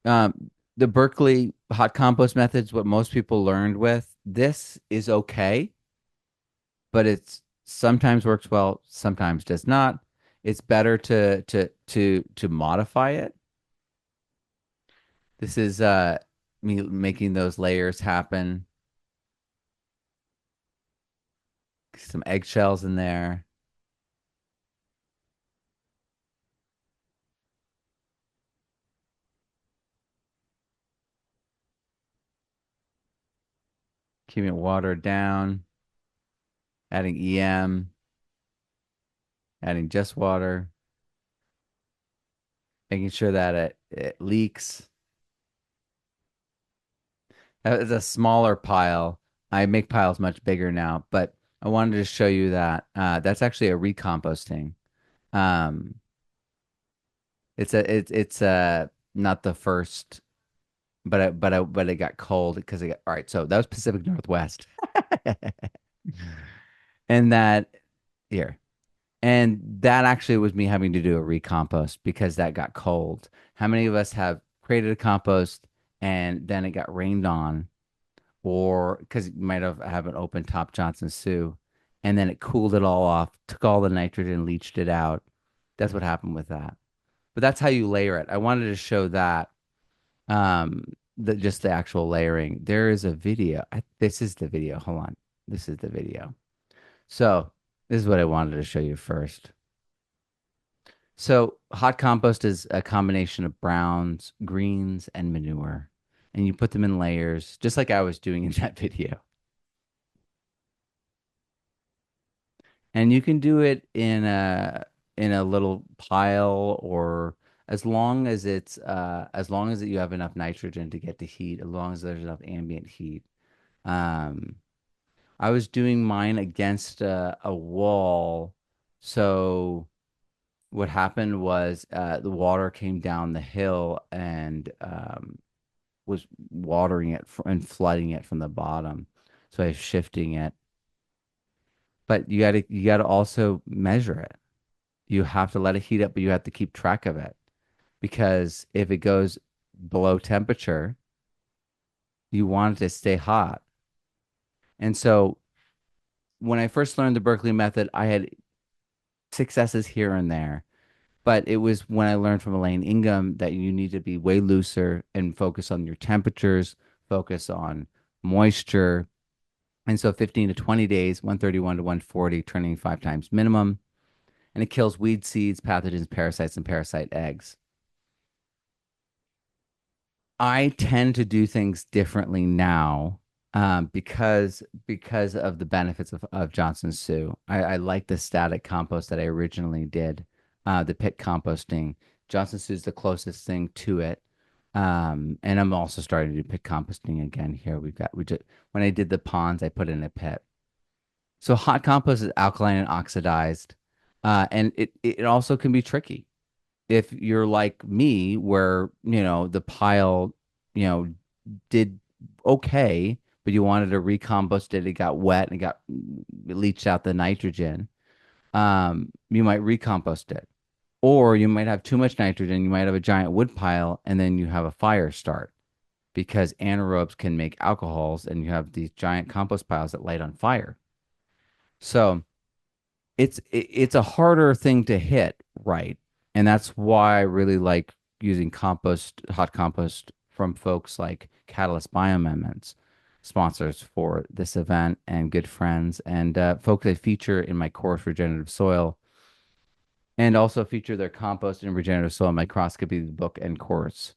The Berkeley hot compost method is what most people learned with. This is okay, but it's sometimes works well, sometimes does not. It's better to modify it. This is me making those layers happen. Some eggshells in there. Keeping it watered down. Adding EM. Adding just water. Making sure that it leaks. That is a smaller pile. I make piles much bigger now, but I wanted to show you that that's actually a recomposting. Um, it's not the first, but it got cold because it got all right. So that was Pacific Northwest, and that here, and that actually was me having to do a recompost because that got cold. How many of us have created a compost and then it got rained on? Or because you might have an open top Johnson Sioux, and then it cooled it all off, took all the nitrogen, leached it out. That's what happened with that. But that's how you layer it. I wanted to show that, um, just the actual layering. There is a video. This is the video. Hold on. This is the video. So this is what I wanted to show you first. So hot compost is a combination of browns, greens, and manure. And you put them in layers, just like I was doing in that video. And you can do it in a little pile or as long as you have enough nitrogen to get the heat, as long as there's enough ambient heat. Um, I was doing mine against a wall. So what happened was the water came down the hill and was watering it and flooding it from the bottom. So I was shifting it. But you gotta also measure it. You have to let it heat up, but you have to keep track of it because if it goes below temperature, you want it to stay hot. And so when I first learned the Berkeley method, I had successes here and there, but it was when I learned from Elaine Ingham that you need to be way looser and focus on your temperatures, focus on moisture. And so 15 to 20 days, 131 to 140, turning 5 times minimum. And it kills weed seeds, pathogens, parasites, and parasite eggs. I tend to do things differently now because of the benefits of Johnson Sioux. I like the static compost that I originally did, the pit composting. Johnson Sioux is the closest thing to it. And I'm also starting to do pit composting again here. We just when I did the ponds, I put in a pit. So hot compost is alkaline and oxidized, and it also can be tricky if you're like me, where, the pile, you know, did okay, but you wanted to recompost it, it got wet and it leached out the nitrogen, you might recompost it. Or you might have too much nitrogen, you might have a giant wood pile, and then you have a fire start because anaerobes can make alcohols, and you have these giant compost piles that light on fire. So it's a harder thing to hit right, and that's why I really like using hot compost from folks like Catalyst Bioamendments, sponsors for this event and good friends, and folks I feature in my course Regenerative Soil, and also feature their compost and regenerative soil microscopy book and course.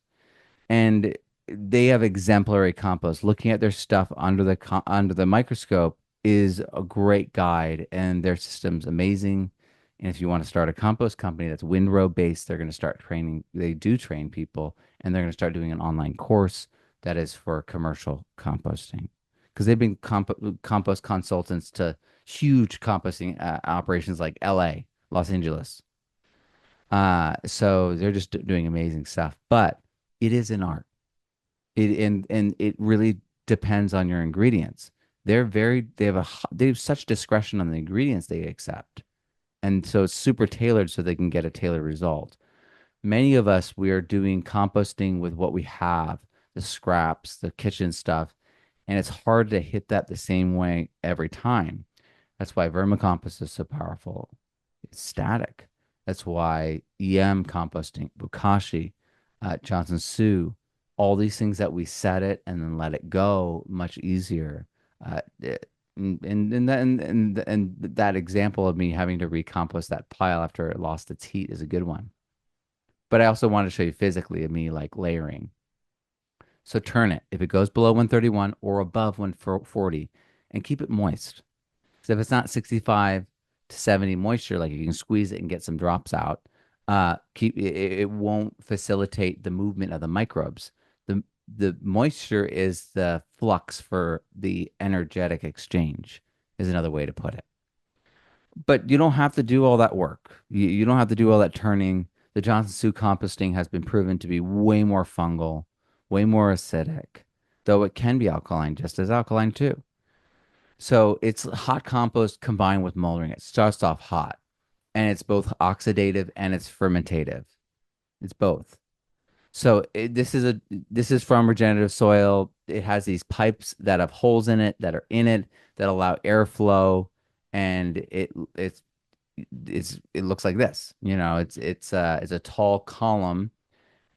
And they have exemplary compost. Looking at their stuff under the microscope is a great guide, and their system's amazing. And if you want to start a compost company that's windrow based, they're going to start training. They do train people, and they're going to start doing an online course that is for commercial composting because they've been compost consultants to huge composting operations like LA, Los Angeles. So they're just doing amazing stuff, but it is an art. And it really depends on your ingredients. They have such discretion on the ingredients they accept. And so it's super tailored so they can get a tailored result. Many of us, we are doing composting with what we have, the scraps, the kitchen stuff, and it's hard to hit that the same way every time. That's why vermicompost is so powerful. It's static. That's why EM composting, Bukashi, Johnson Su, all these things that we set it and then let it go much easier. And that example of me having to recompost that pile after it lost its heat is a good one. But I also want to show you physically of me like layering. So turn it if it goes below 131 or above 140 and keep it moist. So if it's not 65 to 70 moisture, like you can squeeze it and get some drops out, keep it won't facilitate the movement of the microbes. The moisture is the flux for the energetic exchange, is another way to put it. But you don't have to do all that work. You don't have to do all that turning. The Johnson Su composting has been proven to be way more fungal, way more acidic, though it can be alkaline, just as alkaline too. So it's hot compost combined with moldering. It starts off hot and it's both oxidative and it's fermentative. It's both. So this is from regenerative soil. It has these pipes that have holes in it that are in it that allow airflow, and it looks like this. You know, it's a tall column,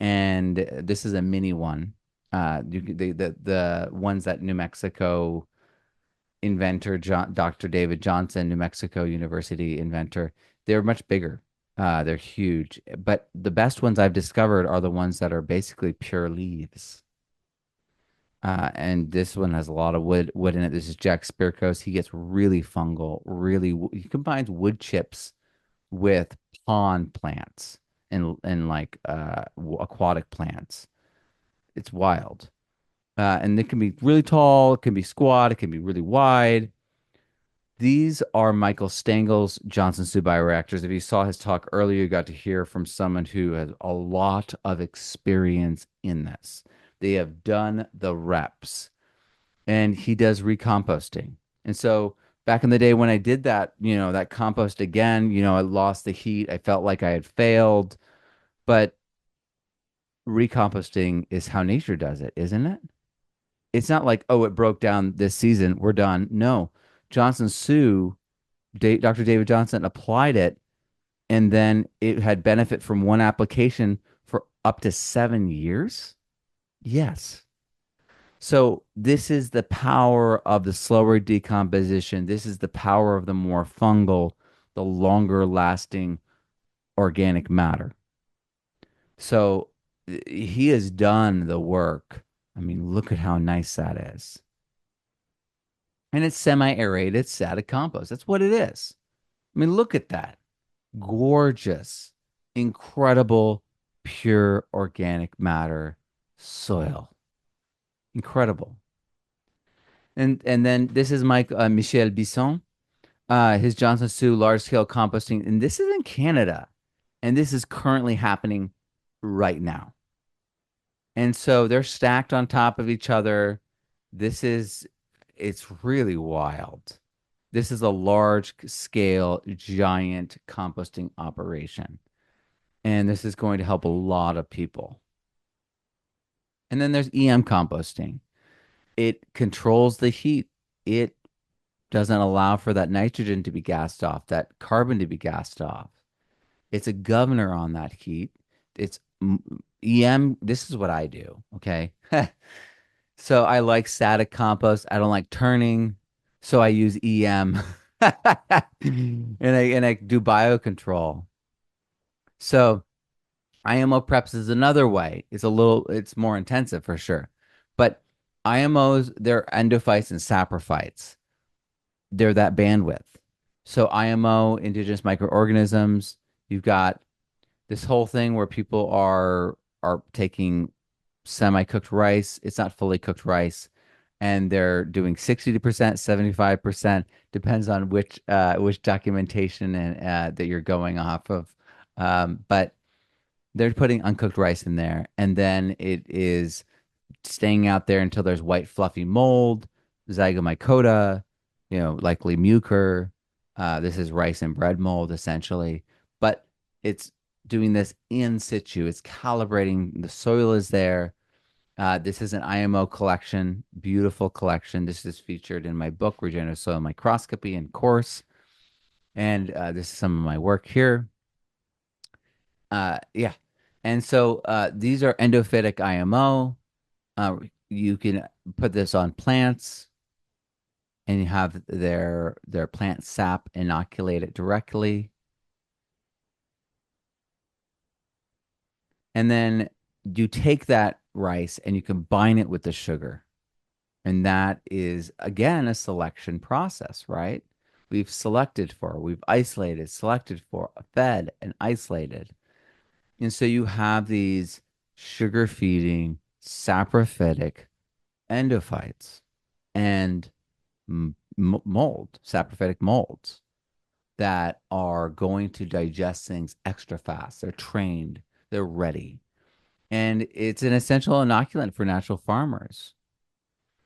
and this is a mini one. The ones that New Mexico inventor Dr. David Johnson, New Mexico University inventor, they're much bigger. They're huge, but the best ones I've discovered are the ones that are basically pure leaves. And this one has a lot of wood in it. This is Jack Spirkos. He gets really fungal, he combines wood chips with pond plants and like aquatic plants. It's wild. And it can be really tall, it can be squat, it can be really wide. These are Michael Stengel's Johnson Su bioreactors. If you saw his talk earlier, you got to hear from someone who has a lot of experience in this. They have done the reps, and he does recomposting. And so back in the day when I did that, that compost again, I lost the heat. I felt like I had failed, but recomposting is how nature does it, isn't it? It's not like, oh, it broke down this season, we're done. No, Johnson Su, Dr. David Johnson applied it, and then it had benefit from one application for up to 7 years. Yes. So this is the power of the slower decomposition. This is the power of the more fungal, the longer lasting organic matter. So he has done the work. I mean, look at how nice that is. And it's semi-aerated static compost. That's what it is. I mean, look at that. Gorgeous, incredible, pure organic matter soil. Incredible. And then this is Mike Michel Bisson, his Johnson Su large scale composting, and this is in Canada, and this is currently happening right now. And so they're stacked on top of each other. This is it's really wild. This is a large scale, giant composting operation. And this is going to help a lot of people. And then there's EM composting. It controls the heat. It doesn't allow for that nitrogen to be gassed off, that carbon to be gassed off. It's a governor on that heat. It's EM. This is what I do. Okay. So I like static compost. I don't like turning. So I use EM. And I do biocontrol. So IMO preps is another way. It's more intensive for sure. But IMOs, they're endophytes and saprophytes. They're that bandwidth. So IMO, indigenous microorganisms, you've got this whole thing where people are taking semi-cooked rice. It's not fully cooked rice, and they're doing 60%, 75%, depends on which documentation and that you're going off of. But they're putting uncooked rice in there, and then it is staying out there until there's white fluffy mold, zygomycota, likely mucor. This is rice and bread mold essentially, but it's doing this in situ. It's calibrating. The soil is there. This is an IMO collection, beautiful collection. This is featured in my book, Regenerative Soil Microscopy and course. And this is some of my work here. Yeah. And so these are endophytic IMO. Uh, you can put this on plants and you have their plant sap inoculate it directly. And then you take that rice and you combine it with the sugar. And that is, again, a selection process, right? We've isolated, selected for, fed, and isolated. And so you have these sugar feeding, saprophytic endophytes and saprophytic molds that are going to digest things extra fast. They're trained, they're ready. And it's an essential inoculant for natural farmers.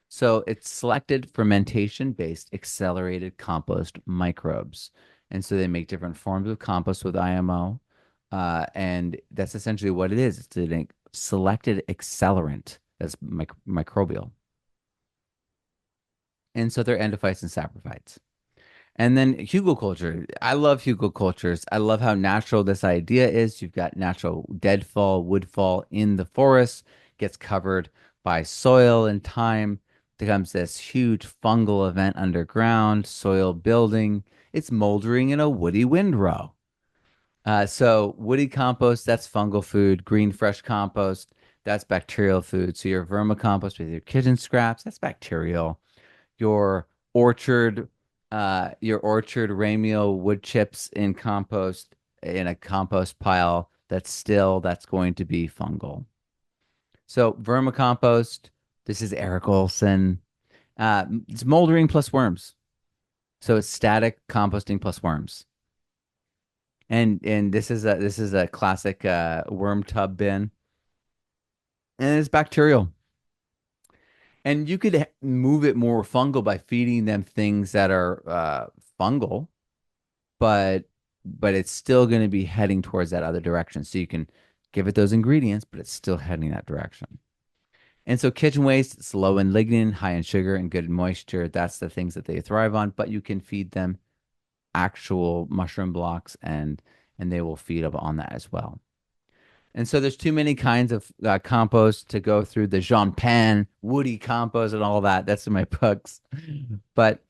So it's selected fermentation based accelerated compost microbes. And so they make different forms of compost with IMO. And that's essentially what it is. It's a selected accelerant that's microbial. And so they're endophytes and saprophytes. And then hugelkultur. I love hugelkultures. I love how natural this idea is. You've got natural deadfall, woodfall in the forest, gets covered by soil and time, becomes this huge fungal event underground, soil building. It's moldering in a woody windrow. So woody compost, that's fungal food. Green fresh compost, that's bacterial food. So your vermicompost with your kitchen scraps, that's bacterial. Your orchard, your orchard ramial wood chips in compost in a compost pile, that's going to be fungal. So vermicompost, this is Eric Olson. It's moldering plus worms. So it's static composting plus worms. And this is a classic worm tub bin, and it's bacterial. And you could move it more fungal by feeding them things that are fungal, but it's still going to be heading towards that other direction. So you can give it those ingredients, but it's still heading that direction. And so kitchen waste, it's low in lignin, high in sugar, and good in moisture. That's the things that they thrive on. But you can feed them actual mushroom blocks, and they will feed up on that as well. And so there's too many kinds of compost to go through the Jean Pan, woody compost, and all that. That's in my books. But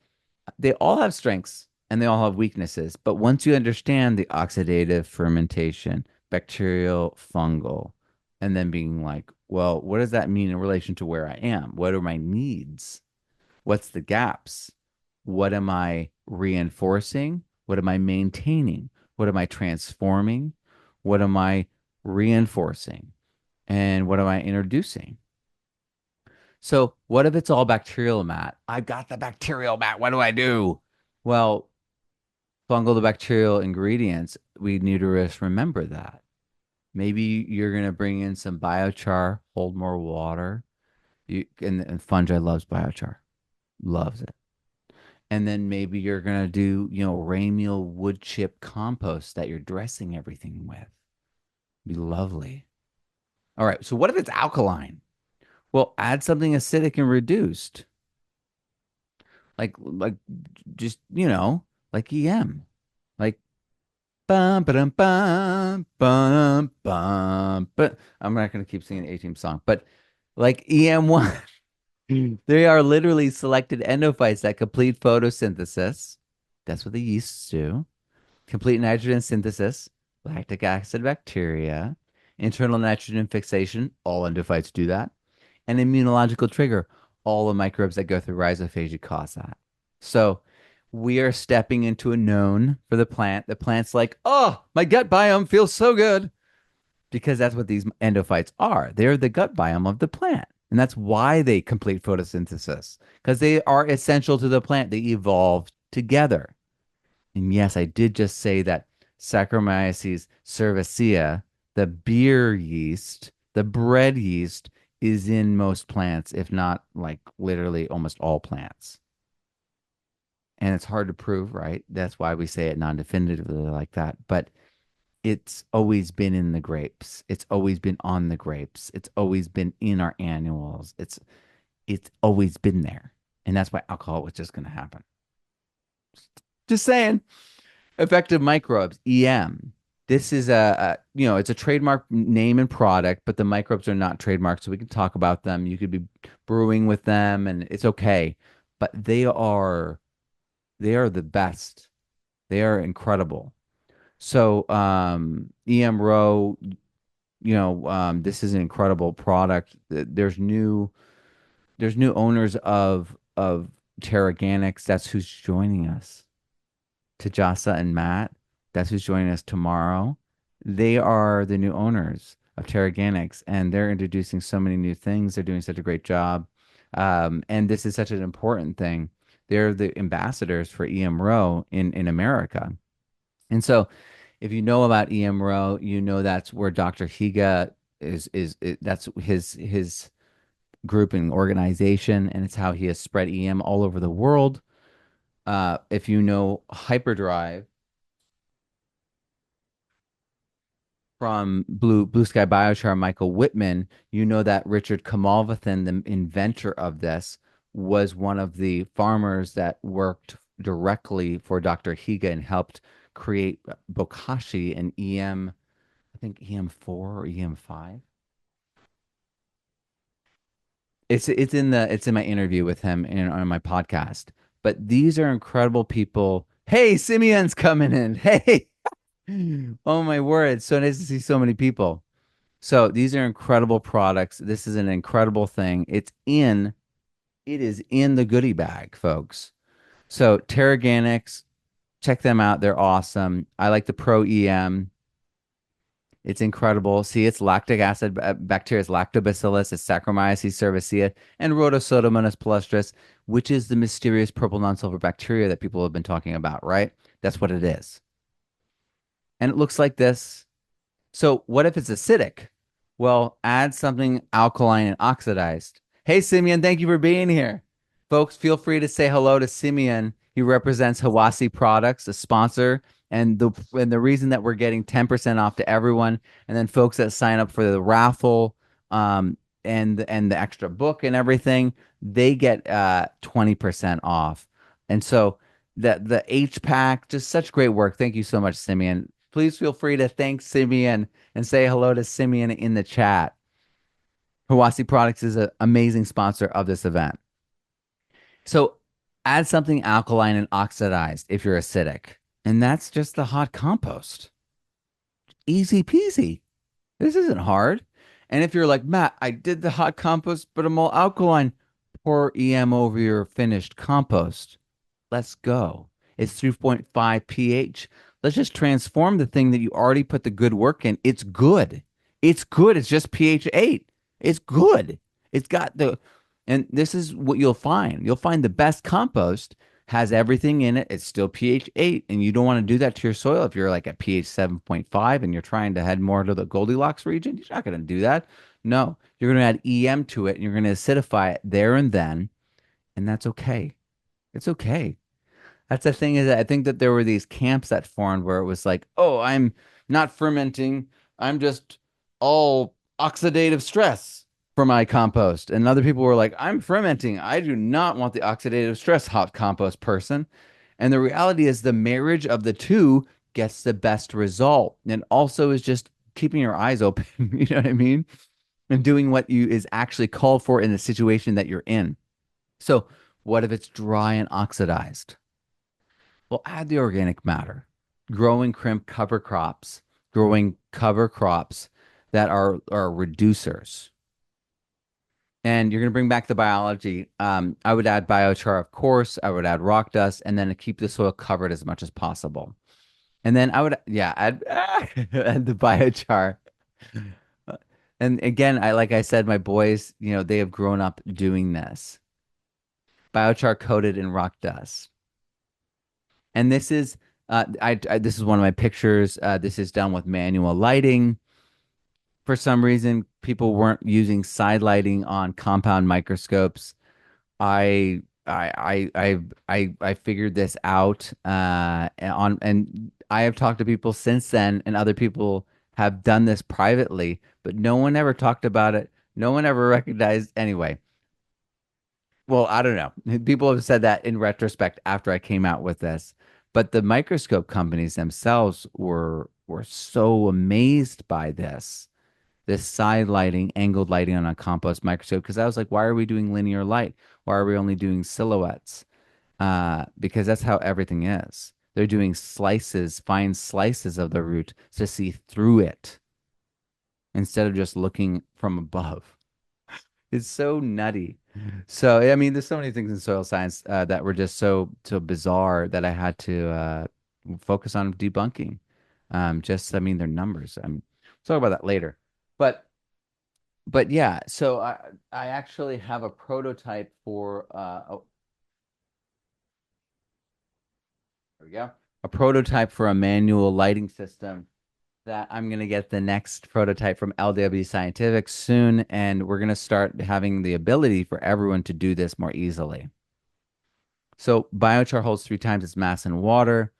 they all have strengths and they all have weaknesses. But once you understand the oxidative fermentation, bacterial, fungal, and then being like, well, what does that mean in relation to where I am? What are my needs? What's the gaps? What am I reinforcing? What am I maintaining? What am I transforming? What am I reinforcing? And what am I introducing? So, what if it's all bacterial, Matt? I've got the bacterial, Matt. What do I do? Well, fungal to bacterial ingredients, we need to just remember that. Maybe you're going to bring in some biochar, hold more water. And fungi loves biochar, loves it. And then maybe you're going to do, ramial wood chip compost that you're dressing everything with. Be lovely. All right. So what if it's alkaline? Well, add something acidic and reduced, like just like EM, like bum ba bum bum bum. But I'm not gonna keep singing the A-Team song, but like EM1, they are literally selected endophytes that complete photosynthesis. That's what the yeasts do. Complete nitrogen synthesis, lactic acid bacteria, internal nitrogen fixation. All endophytes do that, and immunological trigger. All the microbes that go through rhizophagy cause that. So we are stepping into a known for the plant. The plant's like, oh, my gut biome feels so good because that's what these endophytes are. They're the gut biome of the plant. And that's why they complete photosynthesis because they are essential to the plant. They evolved together. And yes, I did just say that Saccharomyces cerevisiae, the beer yeast, the bread yeast, is in most plants, if not like literally almost all plants. and it's hard to prove, right? That's why we say it non-definitively like that. But it's always been in the grapes. It's always been on the grapes. It's always been in our annuals. It's always been there. And that's why alcohol was just going to happen. Just saying. Effective microbes, EM. This is it's a trademark name and product, but the microbes are not trademarked, so we can talk about them. You could be brewing with them and it's okay. But they are the best. They are incredible. So EM Row, this is an incredible product. There's new owners of Terraganics. That's who's joining us. Tajasa and Matt. That's who's joining us tomorrow. They are the new owners of Terraganics, and they're introducing so many new things. They're doing such a great job. And this is such an important thing. They're the ambassadors for EM Row in America. And so if you know about EM Row, you know that's where Dr. Higa that's his group and organization, and it's how he has spread EM all over the world. If you know Hyperdrive from Blue Sky Biochar, Michael Whitman, you know that Richard Kamalvathan, the inventor of this, was one of the farmers that worked directly for Dr. Higa and helped create Bokashi and EM, I think EM4 or EM5. It's in my interview with him on my podcast. But these are incredible people. Hey, Simeon's coming in. Hey. Oh my word. It's so nice to see so many people. So these are incredible products. This is an incredible thing. It is in the goodie bag, folks. So Terraganics, check them out. They're awesome. I like the Pro EM. It's incredible. See, it's lactic acid bacteria, it's lactobacillus, it's Saccharomyces cerevisiae, and Rhodosodomonas palustris, which is the mysterious purple non-sulfur bacteria that people have been talking about, right? That's what it is. And it looks like this. So what if it's acidic? Well, add something alkaline and oxidized. Hey, Simeon, thank you for being here. Folks, feel free to say hello to Simeon. He represents Hawasi Products, a sponsor, and the reason that we're getting 10% off to everyone, and then folks that sign up for the raffle, and the extra book and everything, they get 20% off. And so the H pack, just such great work. Thank you so much, Simeon. Please feel free to thank Simeon and say hello to Simeon in the chat. Hawasi Products is an amazing sponsor of this event. So add something alkaline and oxidized if you're acidic. And that's just the hot compost. Easy peasy. This isn't hard. And if you're like, Matt, I did the hot compost, but I'm all alkaline, pour EM over your finished compost. Let's go. It's 3.5 pH. Let's just transform the thing that you already put the good work in. It's good. It's good. It's just pH 8. It's good. It's got and this is what you'll find. You'll find the best compost has everything in it. It's still pH 8. And you don't want to do that to your soil if you're like at pH 7.5 and you're trying to head more to the Goldilocks region. You're not going to do that. No, you're going to add EM to it and you're going to acidify it there and then. And that's okay. It's okay. That's the thing is that I think that there were these camps that formed where it was like, oh, I'm not fermenting. I'm just all oxidative stress for my compost. And other people were like, I'm fermenting. I do not want the oxidative stress hot compost person. And the reality is the marriage of the two gets the best result. And also is just keeping your eyes open. You know what I mean? And doing what you is actually called for in the situation that you're in. So what if it's dry and oxidized? Well, add the organic matter. Growing crimp cover crops, growing cover crops that are reducers. And you're going to bring back the biology. I would add biochar, of course. I would add rock dust, and then keep the soil covered as much as possible. And then I would, yeah, add the biochar. And again, like I said, my boys, they have grown up doing this. Biochar coated in rock dust. And this is one of my pictures. This is done with manual lighting. For some reason, people weren't using side lighting on compound microscopes. I I figured this out and I have talked to people since then, and other people have done this privately, but no one ever talked about it. No one ever recognized anyway. Well, I don't know. People have said that in retrospect after I came out with this, but the microscope companies themselves were so amazed by this side lighting, angled lighting on a compost microscope. Because I was like, why are we doing linear light? Why are we only doing silhouettes? Because that's how everything is. They're doing slices, fine slices of the root to see through it instead of just looking from above. It's so nutty. So, I mean, there's so many things in soil science that were just so bizarre that I had to focus on debunking. I mean, they're numbers. We'll talk about that later. But but yeah, so I actually have a prototype for oh, there we go. A prototype for a manual lighting system that I'm going to get the next prototype from LW Scientific soon, and we're going to start having the ability for everyone to do this more easily. So biochar holds 3 times its mass in water.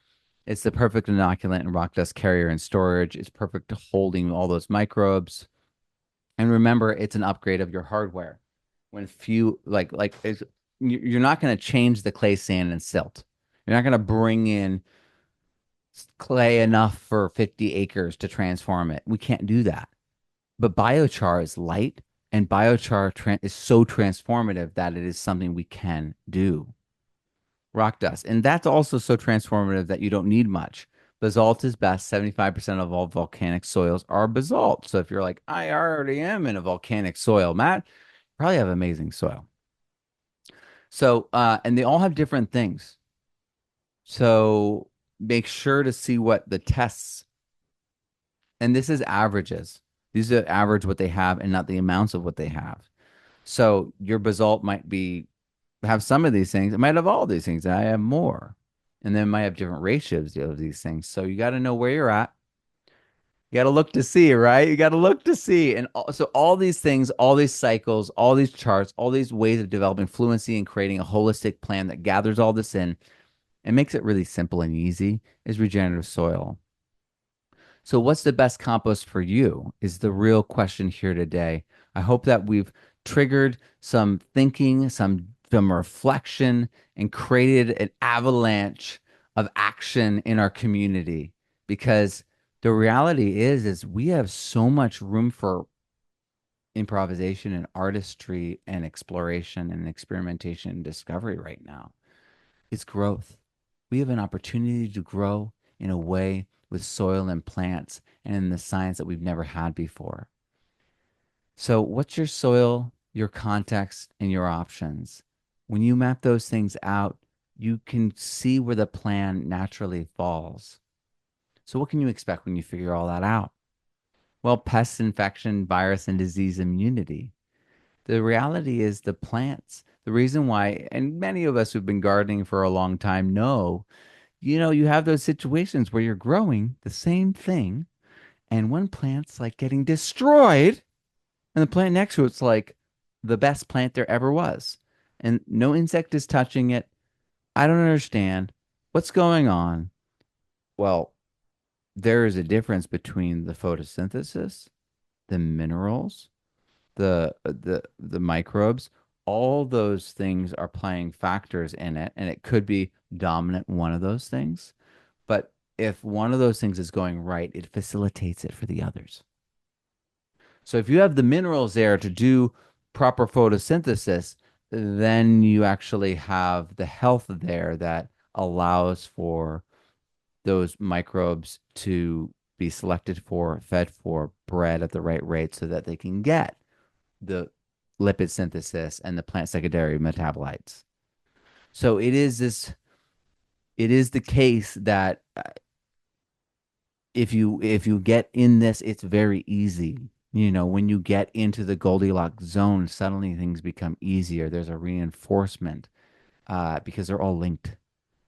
It's the perfect inoculant and rock dust carrier in storage. It's perfect to holding all those microbes. And remember, it's an upgrade of your hardware. When few you're not going to change the clay, sand, and silt. You're not going to bring in clay enough for 50 acres to transform it. We can't do that. But biochar is light, and is so transformative that it is something we can do. Rock dust, and that's also so transformative that you don't need much. Basalt is best. 75% of all volcanic soils are basalt. So if you're like, I already am in a volcanic soil, Matt, probably have amazing soil. So, and they all have different things. So make sure to see what the tests, and this is averages. These are average what they have and not the amounts of what they have. So your basalt might be have some of these things. It might have all these things. I have more. And then it might have different ratios of these things. So you got to know where you're at. You got to look to see, right? You got to look to see. And so all these things, all these cycles, all these charts, all these ways of developing fluency and creating a holistic plan that gathers all this in and makes it really simple and easy is regenerative soil. So, what's the best compost for you is the real question here today. I hope that we've triggered some thinking, some reflection, and created an avalanche of action in our community. Because the reality is we have so much room for improvisation and artistry and exploration and experimentation and discovery right now. It's growth. We have an opportunity to grow in a way with soil and plants and in the science that we've never had before. So, what's your soil, your context, and your options? When you map those things out, you can see where the plan naturally falls. So, what can you expect when you figure all that out? Well, pest infection, virus, and disease immunity. The reality is the plants, the reason why, and many of us who've been gardening for a long time know, you have those situations where you're growing the same thing, and one plant's like getting destroyed, and the plant next to it's like the best plant there ever was. And no insect is touching it. I don't understand what's going on. Well, there is a difference between the photosynthesis, the minerals, the microbes, all those things are playing factors in it, and it could be dominant one of those things. But if one of those things is going right, it facilitates it for the others. So if you have the minerals there to do proper photosynthesis, then you actually have the health there that allows for those microbes to be selected for, fed for, bred at the right rate so that they can get the lipid synthesis and the plant secondary metabolites. So it is the case that if you get in this, it's very easy. When you get into the Goldilocks zone, suddenly things become easier. There's a reinforcement because they're all linked.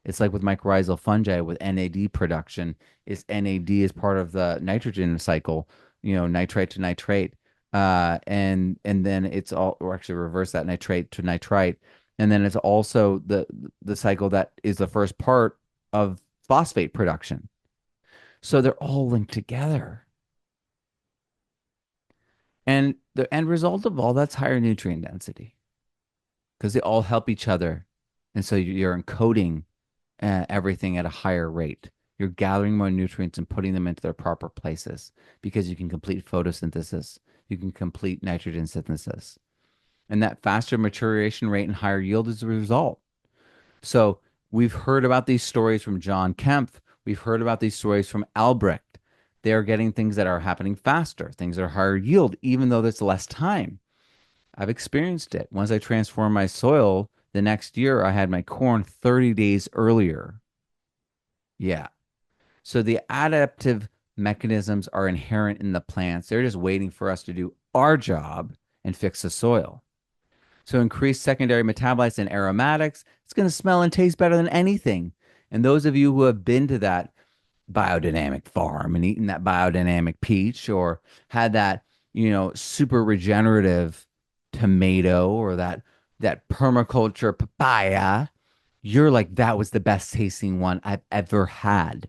It's like with mycorrhizal fungi with NAD production. Is NAD is part of the nitrogen cycle, nitrite to nitrate. And then it's all or actually reverse that nitrate to nitrite. And then it's also the cycle that is the first part of phosphate production. So they're all linked together. And the end result of all that's higher nutrient density because they all help each other. And so you're encoding everything at a higher rate. You're gathering more nutrients and putting them into their proper places because you can complete photosynthesis. You can complete nitrogen synthesis. And that faster maturation rate and higher yield is the result. So we've heard about these stories from John Kempf. We've heard about these stories from Albrecht. They're getting things that are happening faster, things that are higher yield, even though there's less time. I've experienced it. Once I transformed my soil, the next year I had my corn 30 days earlier. Yeah. So the adaptive mechanisms are inherent in the plants. They're just waiting for us to do our job and fix the soil. So increased secondary metabolites and aromatics, it's going to smell and taste better than anything. And those of you who have been to that biodynamic farm and eaten that biodynamic peach or had that, super regenerative tomato or that permaculture papaya, you're like, that was the best tasting one I've ever had.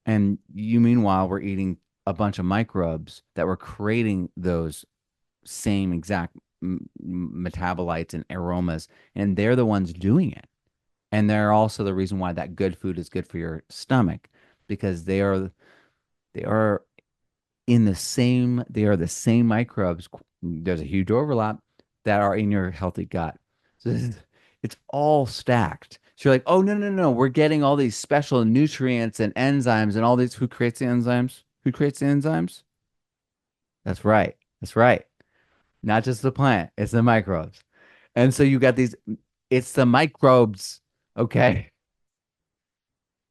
And you, meanwhile, were eating a bunch of microbes that were creating those same exact metabolites and aromas, and they're the ones doing it. And they're also the reason why that good food is good for your stomach because they are they are the same microbes. There's a huge overlap that are in your healthy gut. So it's all stacked. So you're like, oh no, no, no, we're getting all these special nutrients and enzymes and all these. Who creates the enzymes? Who creates the enzymes? That's right. That's right. Not just the plant, it's the microbes. And so you got these, it's the microbes. Okay.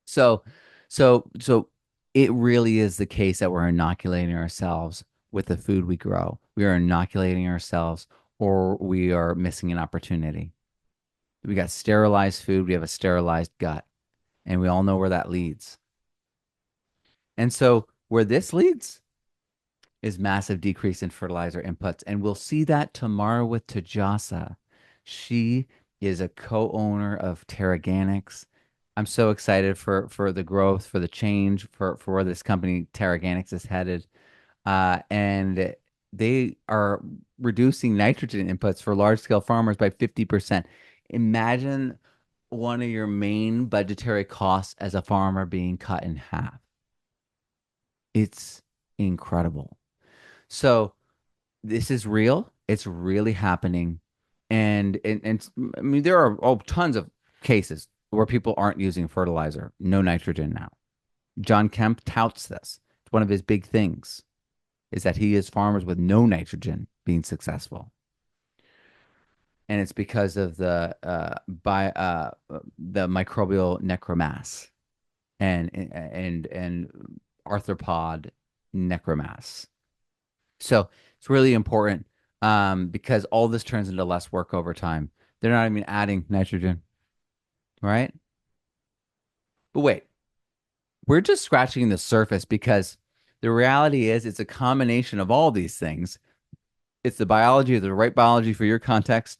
So, so it really is the case that we're inoculating ourselves with the food we grow. We are inoculating ourselves or we are missing an opportunity. We got sterilized food, we have a sterilized gut, and we all know where that leads. And so where this leads is massive decrease in fertilizer inputs. And we'll see that tomorrow with Tajasa. She is a co-owner of Terraganics. I'm so excited for the growth, for the change, for where this company Terraganics is headed. And they are reducing nitrogen inputs for large scale farmers by 50%. Imagine one of your main budgetary costs as a farmer being cut in half. It's incredible. So this is real. It's really happening. And I mean there are tons of cases where people aren't using fertilizer, no nitrogen now. John Kemp touts this. It's one of his big things is that he is farmers with no nitrogen being successful. And it's because of the microbial necromass and arthropod necromass. So it's really important because all this turns into less work over time. They're not even adding nitrogen, right? But wait, we're just scratching the surface because the reality is it's a combination of all these things. It's the biology, the right biology for your context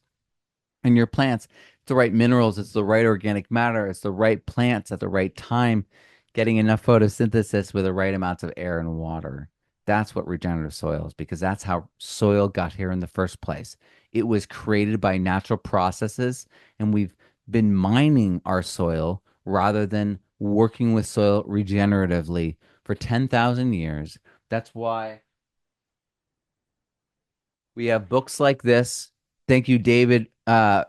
and your plants. It's the right minerals, it's the right organic matter, it's the right plants at the right time, getting enough photosynthesis with the right amounts of air and water. That's what regenerative soil is because that's how soil got here in the first place. It was created by natural processes, and we've been mining our soil rather than working with soil regeneratively for 10,000 years. That's why we have books like this. Thank you, David. Books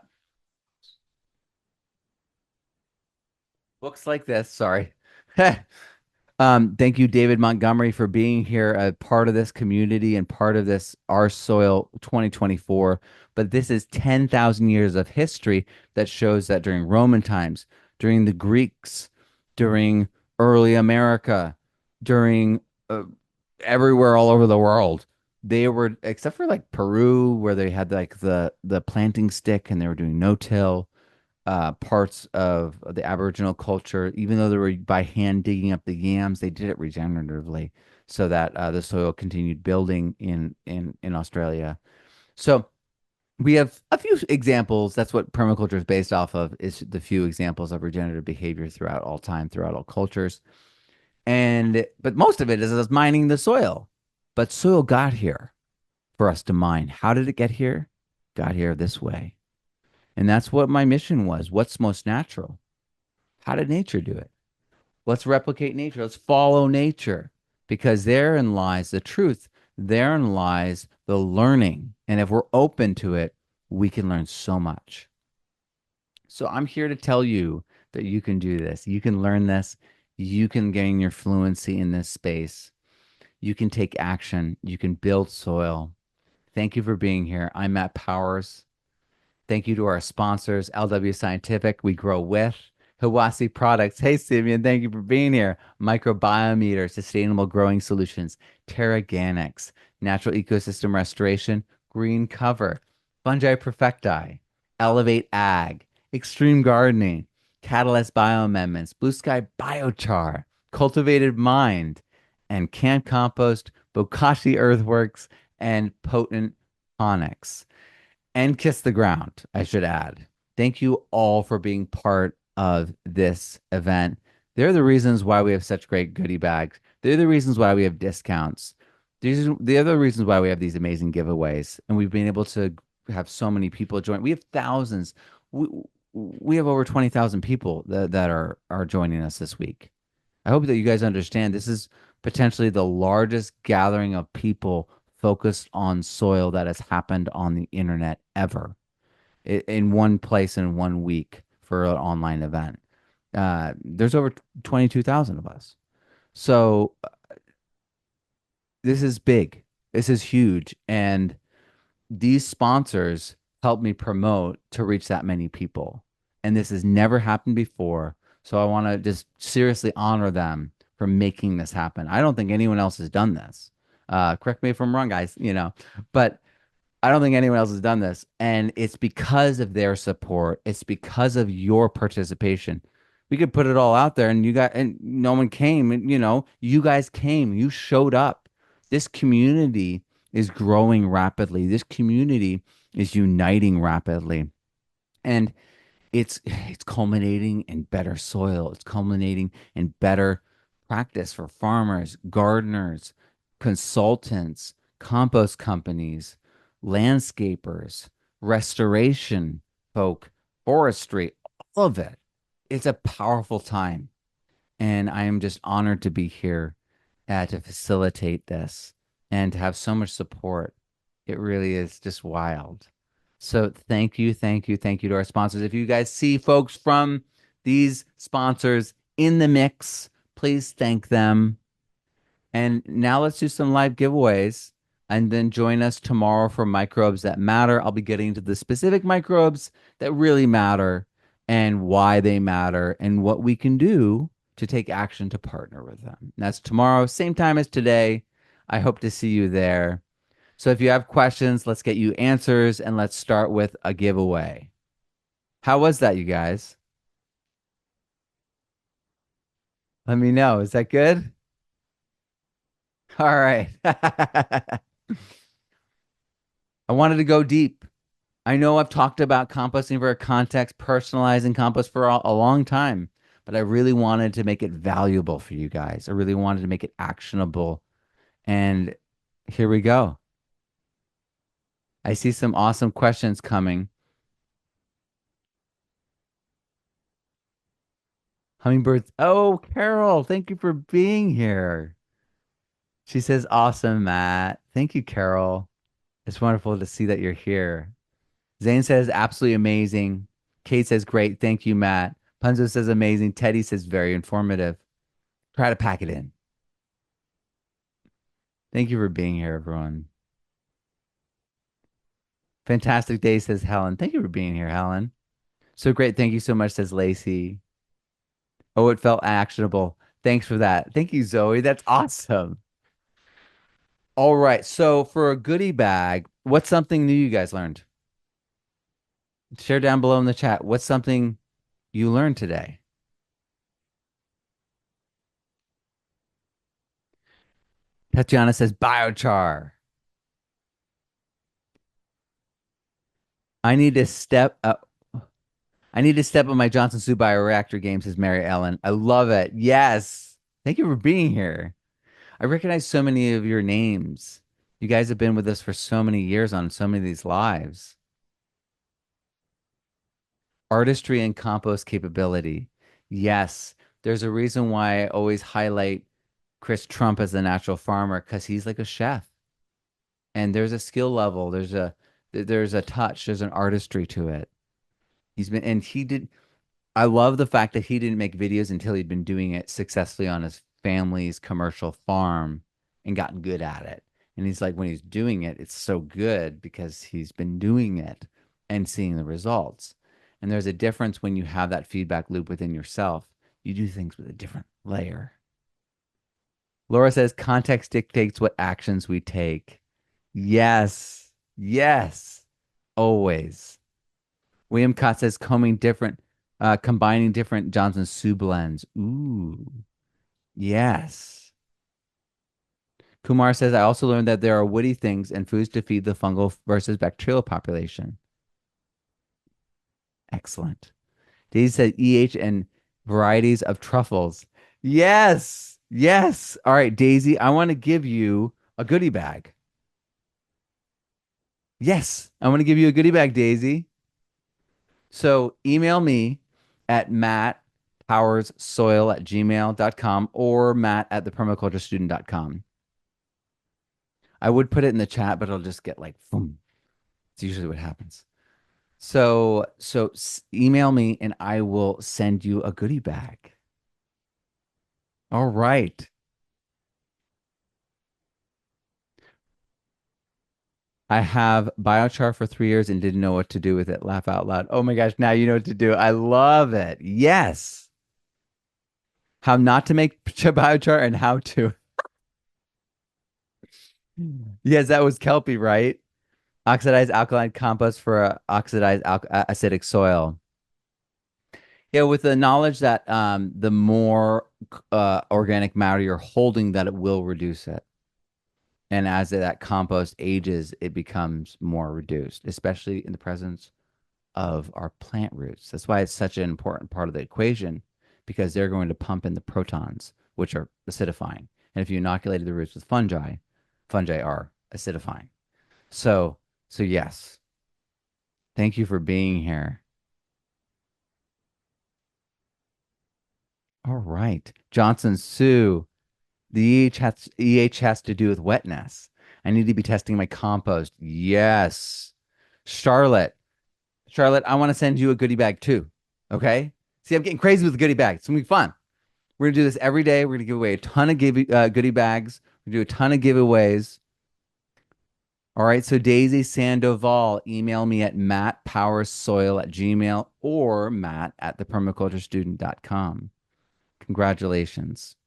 like this. Sorry. Thank you, David Montgomery, for being here, a part of this community and part of this Our Soil 2024. But this is 10,000 years of history that shows that during Roman times, during the Greeks, during early America, during everywhere all over the world, they were, except for like Peru, where they had like the planting stick and they were doing no-till parts of the Aboriginal culture, even though they were by hand digging up the yams, they did it regeneratively so that the soil continued building in Australia. So We have a few examples. That's what permaculture is based off of, is the few examples of regenerative behavior throughout all time, throughout all cultures. And but most of it is us mining the soil. But soil got here for us to mine. How did it get here? Got here this way. And that's what my mission was. What's most natural? How did nature do it? Let's replicate nature. Let's follow nature because therein lies the truth. Therein lies the learning. And if we're open to it, we can learn so much. So I'm here to tell you that you can do this. You can learn this. You can gain your fluency in this space. You can take action. You can build soil. Thank you for being here. I'm Matt Powers. Thank you to our sponsors, LW Scientific, We Grow With, Hiwazi Products. Hey, Simeon, thank you for being here. Microbiometer, Sustainable Growing Solutions, Terraganics, Natural Ecosystem Restoration, Green Cover, Fungi Perfecti, Elevate Ag, Extreme Gardening, Catalyst Bioamendments, Blue Sky Biochar, Cultivated Mind, and Can Compost, Bokashi Earthworks, and Potent Onyx and Kiss the Ground, I should add. Thank you all for being part of this event. They're the reasons why we have such great goodie bags. They're the reasons why we have discounts. These are the other reasons why we have these amazing giveaways. And we've been able to have so many people join. We have thousands. We have over 20,000 people that are joining us this week. I hope that you guys understand this is potentially the largest gathering of people focused on soil that has happened on the internet ever in one place in 1 week for an online event. There's over 22,000 of us. So this is big. This is huge. And these sponsors help me promote to reach that many people. And this has never happened before. So I want to just seriously honor them for making this happen. I don't think anyone else has done this. Correct me if I'm wrong, guys, but I don't think anyone else has done this. And it's because of their support. It's because of your participation. We could put it all out there and no one came and you guys came, you showed up. This community is growing rapidly. This community is uniting rapidly. And it's culminating in better soil. It's culminating in better practice for farmers, gardeners, consultants, compost companies, landscapers, restoration folk, forestry, all of it. It's a powerful time. And I am just honored to be here to facilitate this and to have so much support. It really is just wild. So thank you, thank you, thank you to our sponsors. If you guys see folks from these sponsors in the mix, please thank them. And now let's do some live giveaways and then join us tomorrow for microbes that matter. I'll be getting into the specific microbes that really matter and why they matter and what we can do to take action to partner with them. And that's tomorrow, same time as today. I hope to see you there. So if you have questions, let's get you answers and let's start with a giveaway. How was that, you guys? Let me know. Is that good? All right. I wanted to go deep. I know I've talked about composting for a context, personalizing compost for a long time, but I really wanted to make it valuable for you guys. I really wanted to make it actionable. And here we go. I see some awesome questions coming. Hummingbirds. Oh, Carol, thank you for being here. She says, awesome, Matt. Thank you, Carol. It's wonderful to see that you're here. Zane says, absolutely amazing. Kate says, great. Thank you, Matt. Punzo says, amazing. Teddy says, very informative. Try to pack it in. Thank you for being here, everyone. Fantastic day, says Helen. Thank you for being here, Helen. So great. Thank you so much, says Lacey. Oh, it felt actionable. Thanks for that. Thank you, Zoe. That's awesome. All right. So for a goodie bag, what's something new you guys learned? Share down below in the chat. What's something you learned today? Tatiana says biochar. I need to step up. I need to step up my Johnson Soup bioreactor game, says Mary Ellen. I love it. Yes. Thank you for being here. I recognize so many of your names. You guys have been with us for so many years on so many of these lives. Artistry and compost capability. Yes. There's a reason why I always highlight Chris Trump as the natural farmer because he's like a chef. And there's a skill level, there's a touch, there's an artistry to it. He's been and he did I love the fact that he didn't make videos until he'd been doing it successfully on his family's commercial farm and gotten good at it. And he's like, when he's doing it, it's so good because he's been doing it and seeing the results. And there's a difference when you have that feedback loop within yourself. You do things with a different layer. Laura says context dictates what actions we take. Yes. Yes. Always. William Cott says combining different Johnson Sue blends. Ooh, yes. Kumar says, I also learned that there are woody things and foods to feed the fungal versus bacterial population. Excellent. Daisy said EH and varieties of truffles. Yes. Yes. All right, Daisy, I want to give you a goodie bag. Yes, I want to give you a goodie bag, Daisy. So email me at mattpowerssoil@gmail.com or matt at thepermaculturestudent.com. I would put it in the chat, but it'll just get like, boom. It's usually what happens. So email me and I will send you a goodie bag. All right. I have biochar for 3 years and didn't know what to do with it. Laugh out loud. Oh my gosh, now you know what to do. I love it. Yes. How not to make biochar and how to. Yes, that was Kelpie, right? Oxidized alkaline compost for oxidized al acidic soil. Yeah, with the knowledge that the more organic matter you're holding, that it will reduce it. And as that compost ages, it becomes more reduced, especially in the presence of our plant roots. That's why it's such an important part of the equation, because they're going to pump in the protons, which are acidifying. And if you inoculated the roots with fungi, fungi are acidifying. So, so yes, thank you for being here. All right. Johnson Sue, the EH has to do with wetness. I need to be testing my compost. Yes. Charlotte, Charlotte, I want to send you a goodie bag too. Okay. See, I'm getting crazy with the goodie bag. It's gonna be fun. We're gonna do this every day. We're gonna give away a ton of goodie bags. We do a ton of giveaways. All right. So Daisy Sandoval, email me at mattpowerssoil@gmail or matt at thepermaculturestudent.com. Congratulations.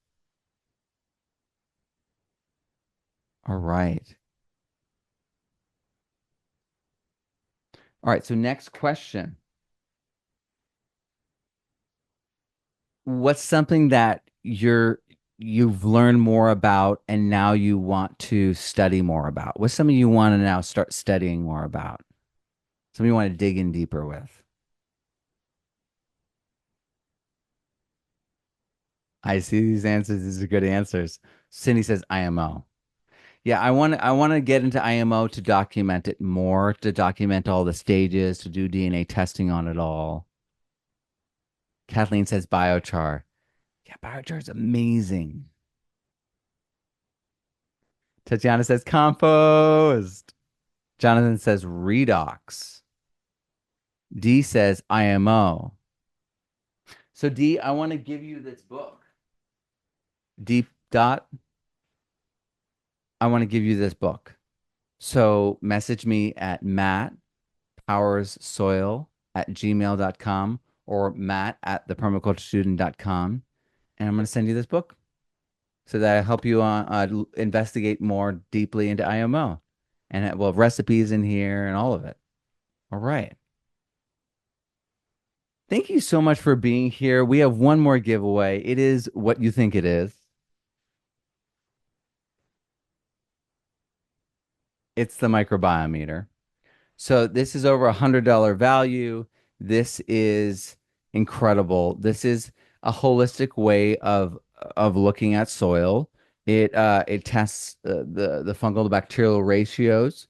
All right. All right. So next question. What's something that you've learned more about and now you want to study more about? What's something you want to now start studying more about? Something you want to dig in deeper with? I see these answers. These are good answers. Cindy says IMO. Yeah, I want to get into IMO to document it more, to document all the stages, to do DNA testing on it all. Kathleen says biochar. Yeah, biochar is amazing. Tatiana says compost. Jonathan says redox. D says IMO. So D, I want to give you this book. Deep dot. I want to give you this book. So message me at mattpowerssoil@gmail.com or matt at thepermaculturestudent.com. And I'm going to send you this book so that I help you investigate more deeply into IMO. And it will have recipes in here and all of it. All right. Thank you so much for being here. We have one more giveaway. It is what you think it is. It's the microbiometer. So this is over $100 value. This is incredible. This is a holistic way of looking at soil. It tests the fungal to bacterial ratios,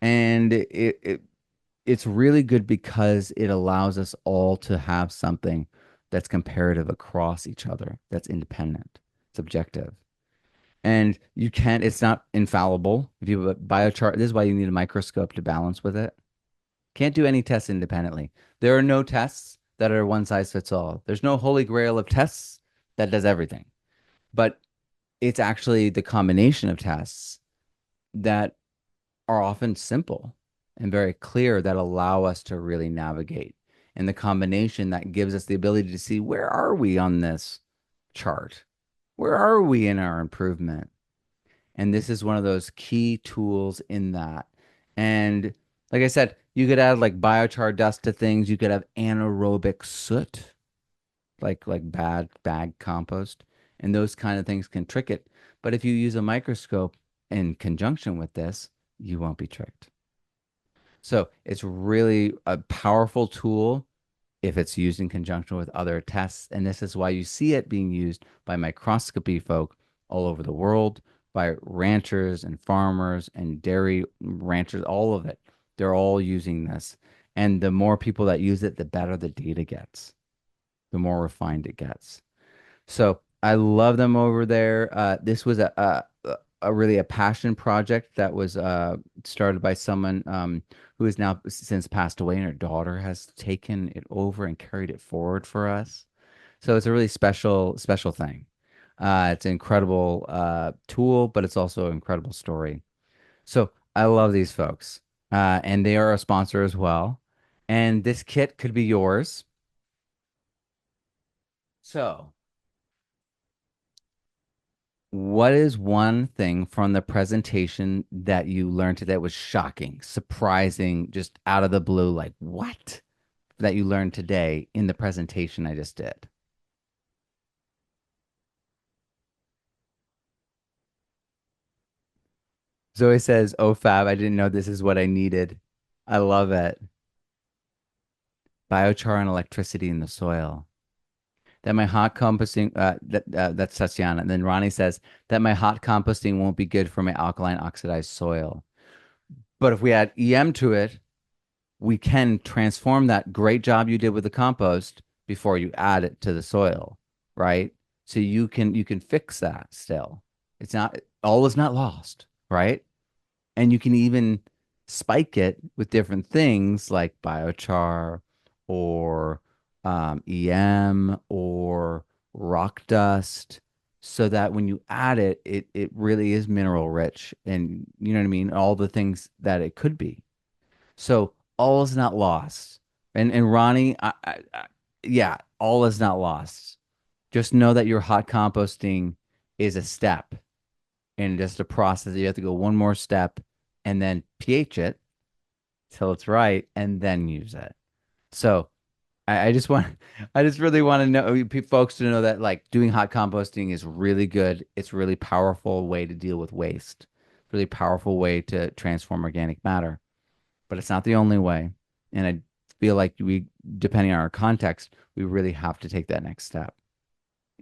and it's really good because it allows us all to have something that's comparative across each other, that's independent, it's objective. And you can't, it's not infallible. If you have a biochar, this is why you need a microscope to balance with it. Can't do any tests independently. There are no tests that are one size fits all. There's no holy grail of tests that does everything. But it's actually the combination of tests that are often simple and very clear that allow us to really navigate. And the combination that gives us the ability to see where are we on this chart? Where are we in our improvement? And this is one of those key tools in that. And like I said, you could add like biochar dust to things. You could have anaerobic soot, like bad bag compost, and those kind of things can trick it. But if you use a microscope in conjunction with this, you won't be tricked. So it's really a powerful tool if it's used in conjunction with other tests. And this is why you see it being used by microscopy folk all over the world, by ranchers and farmers and dairy ranchers, all of it. They're all using this. And the more people that use it, the better the data gets, the more refined it gets. So I love them over there. This was a really a passion project that was started by someone who has now since passed away, and her daughter has taken it over and carried it forward for us. So it's a really special thing. It's an incredible tool, but it's also an incredible story. So I love these folks, and they are a sponsor as well. And this kit could be yours. So. What is one thing from the presentation that you learned today that was shocking, surprising, just out of the blue, like what that you learned today in the presentation I just did? Zoe says, "Oh, Fab, I didn't know this is what I needed. I love it. Biochar and electricity in the soil. That my hot composting, that's Tatiana. And then Ronnie says that my hot composting won't be good for my alkaline oxidized soil. But if we add EM to it, we can transform that great job you did with the compost before you add it to the soil, right? So you can fix that still. It's not all is not lost, right? And you can even spike it with different things like biochar or EM or rock dust so that when you add it, it really is mineral rich and you know what I mean? All the things that it could be. So all is not lost. And Ronnie, yeah, all is not lost. Just know that your hot composting is a step and just a process. You have to go one more step and then pH it till it's right and then use it. So I just want, I just really want to know folks to know that like doing hot composting is really good. It's a really powerful way to deal with waste. Really powerful way to transform organic matter, but it's not the only way. And I feel like we, depending on our context, we really have to take that next step.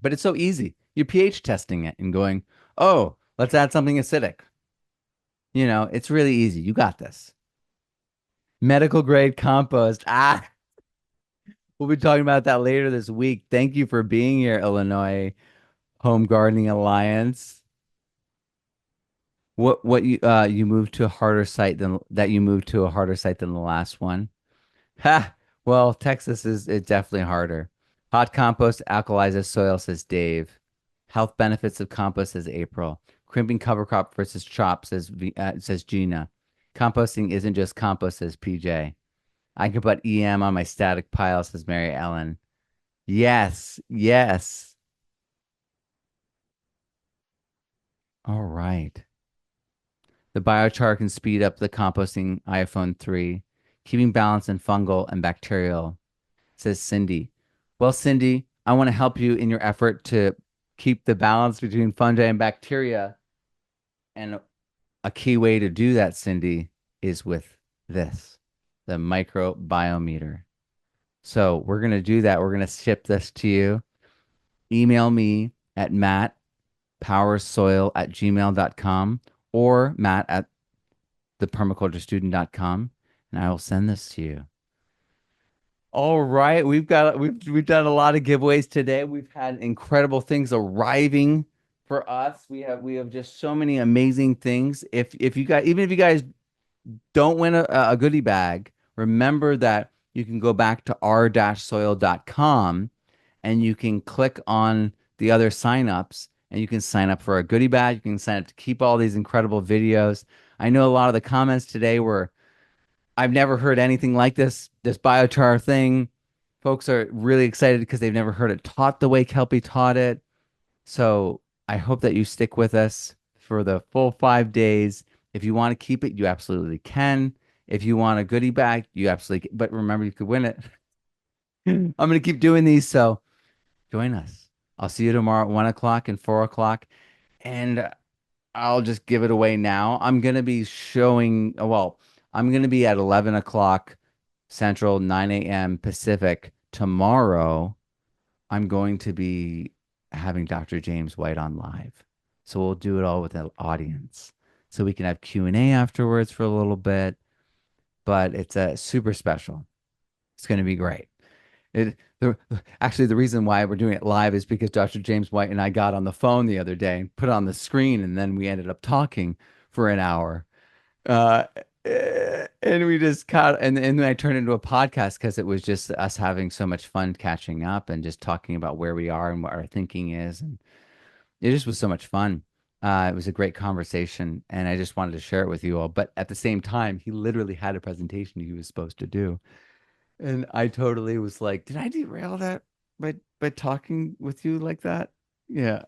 But it's so easy. You're pH testing it and going, oh, let's add something acidic. It's really easy. You got this. Medical grade compost. We'll be talking about that later this week. Thank you for being here, Illinois Home Gardening Alliance. What you moved to a harder site than that you moved to a harder site than the last one? Ha! Well, Texas is definitely harder. Hot compost alkalizes soil, says Dave. Health benefits of compost, says April. Crimping cover crop versus chop, says Gina. Composting isn't just compost, says PJ. I can put EM on my static pile, says Mary Ellen. Yes, yes. All right. The biochar can speed up the composting iPhone 3, keeping balance in fungal and bacterial, says Cindy. Well, Cindy, I want to help you in your effort to keep the balance between fungi and bacteria. And a key way to do that, Cindy, is with this. the microbiometer. So we're going to do that. We're going to ship this to you. Email me at mattpowersoil@gmail.com or matt@thepermaculturestudent.com, and I will send this to you. All right, we've done a lot of giveaways today. We've had incredible things arriving for us. We have just so many amazing things. If you guys, even if you guys don't win a goodie bag, remember that you can go back to r-soil.com and you can click on the other signups and you can sign up for a goodie bag. You can sign up to keep all these incredible videos. I know a lot of the comments today were, I've never heard anything like this biochar thing. Folks are really excited because they've never heard it taught the way Kelpie taught it. So I hope that you stick with us for the full 5 days. If you want to keep it, you absolutely can. If you want a goodie bag, you absolutely can. But remember, you could win it. I'm going to keep doing these. So join us. I'll see you tomorrow at 1 o'clock and 4 o'clock. And I'll just give it away now. I'm going to be showing, well, I'm going to be at 11 o'clock Central, 9 a.m. Pacific tomorrow. I'm going to be having Dr. James White on live. So we'll do it all with an audience. So we can have Q&A afterwards for a little bit, but it's a super special. It's going to be great. Actually, the reason why we're doing it live is because Dr. James White and I got on the phone the other day and put it on the screen, and then we ended up talking for an hour. Uh, and we just caught, and then I turned it into a podcast because it was just us having so much fun catching up and just talking about where we are and what our thinking is. And it just was so much fun. It was a great conversation, and I just wanted to share it with you all. But at the same time, he literally had a presentation he was supposed to do. And I totally was like, did I derail that by talking with you like that? Yeah.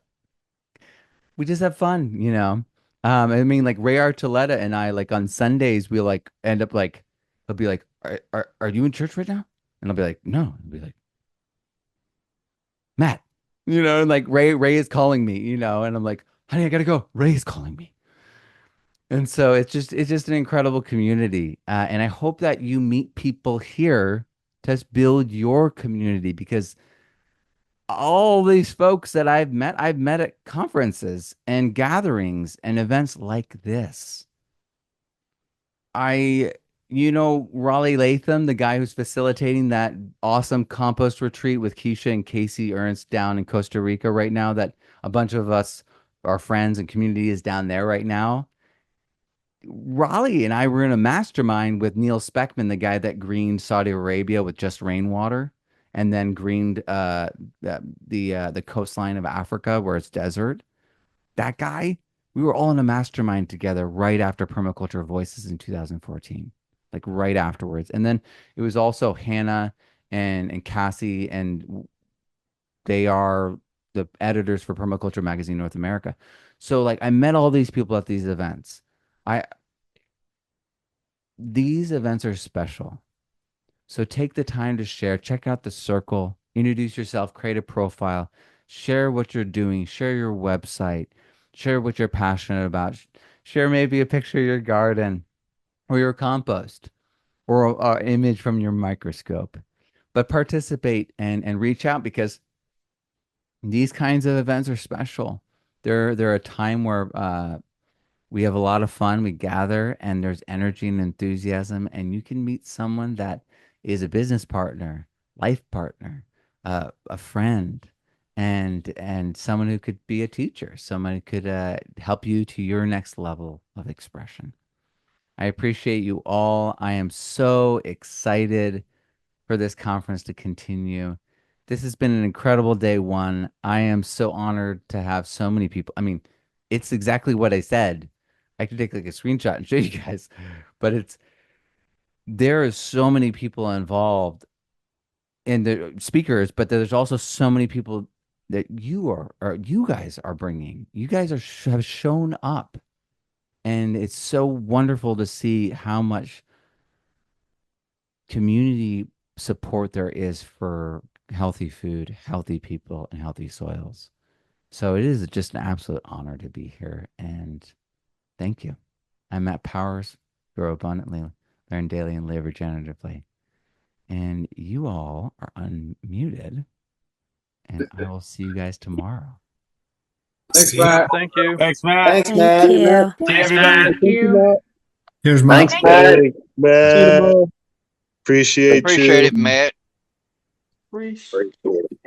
We just have fun, you know. I mean, like Ray Archuleta and I, like on Sundays, we like end up like he'll be like, are you in church right now? And I'll be like, no. He'll be like, Matt, and like Ray is calling me, and I'm like, honey, I gotta go. Ray is calling me. And so it's just an incredible community. And I hope that you meet people here to build your community because all these folks that I've met at conferences and gatherings and events like this. I, Raleigh Latham, the guy who's facilitating that awesome compost retreat with Keisha and Casey Ernst down in Costa Rica right now, that a bunch of us, our friends and community is down there right now. Raleigh and I were in a mastermind with Neil Speckman, the guy that greened Saudi Arabia with just rainwater, and then greened the coastline of Africa where it's desert. That guy, we were all in a mastermind together right after Permaculture Voices in 2014, like right afterwards. And then it was also Hannah and Cassie, and they are the editors for Permaculture Magazine North America. So like I met all these people at these events. I These events are special. So take the time to share, check out the circle, introduce yourself, create a profile, share what you're doing, share your website, share what you're passionate about, share maybe a picture of your garden or your compost or an image from your microscope. But participate and reach out because these kinds of events are special. They're a time where we have a lot of fun. We gather and there's energy and enthusiasm, and you can meet someone that is a business partner, life partner, a friend, and someone who could be a teacher, someone who could help you to your next level of expression. I appreciate you all. I am so excited for this conference to continue. This has been an incredible day one. I am so honored to have so many people. I mean, it's exactly what I said. I could take like a screenshot and show you guys, but there is so many people involved in the speakers, but there's also so many people that you guys are bringing. You guys have shown up, and it's so wonderful to see how much community support there is for healthy food, healthy people, and healthy soils. So it is just an absolute honor to be here, and thank you. I'm Matt Powers. Grow abundantly, learn daily, and live regeneratively. And you all are unmuted. And I will see you guys tomorrow. Thanks, Matt. Thank you. Thanks, Matt. Thanks, Thank Matt. you. See everybody. Thank you, Matt. Here's Matt. Thanks, Matt. Hey, See you Matt. tomorrow. Appreciate Appreciate you. it, Matt. Appreciate it.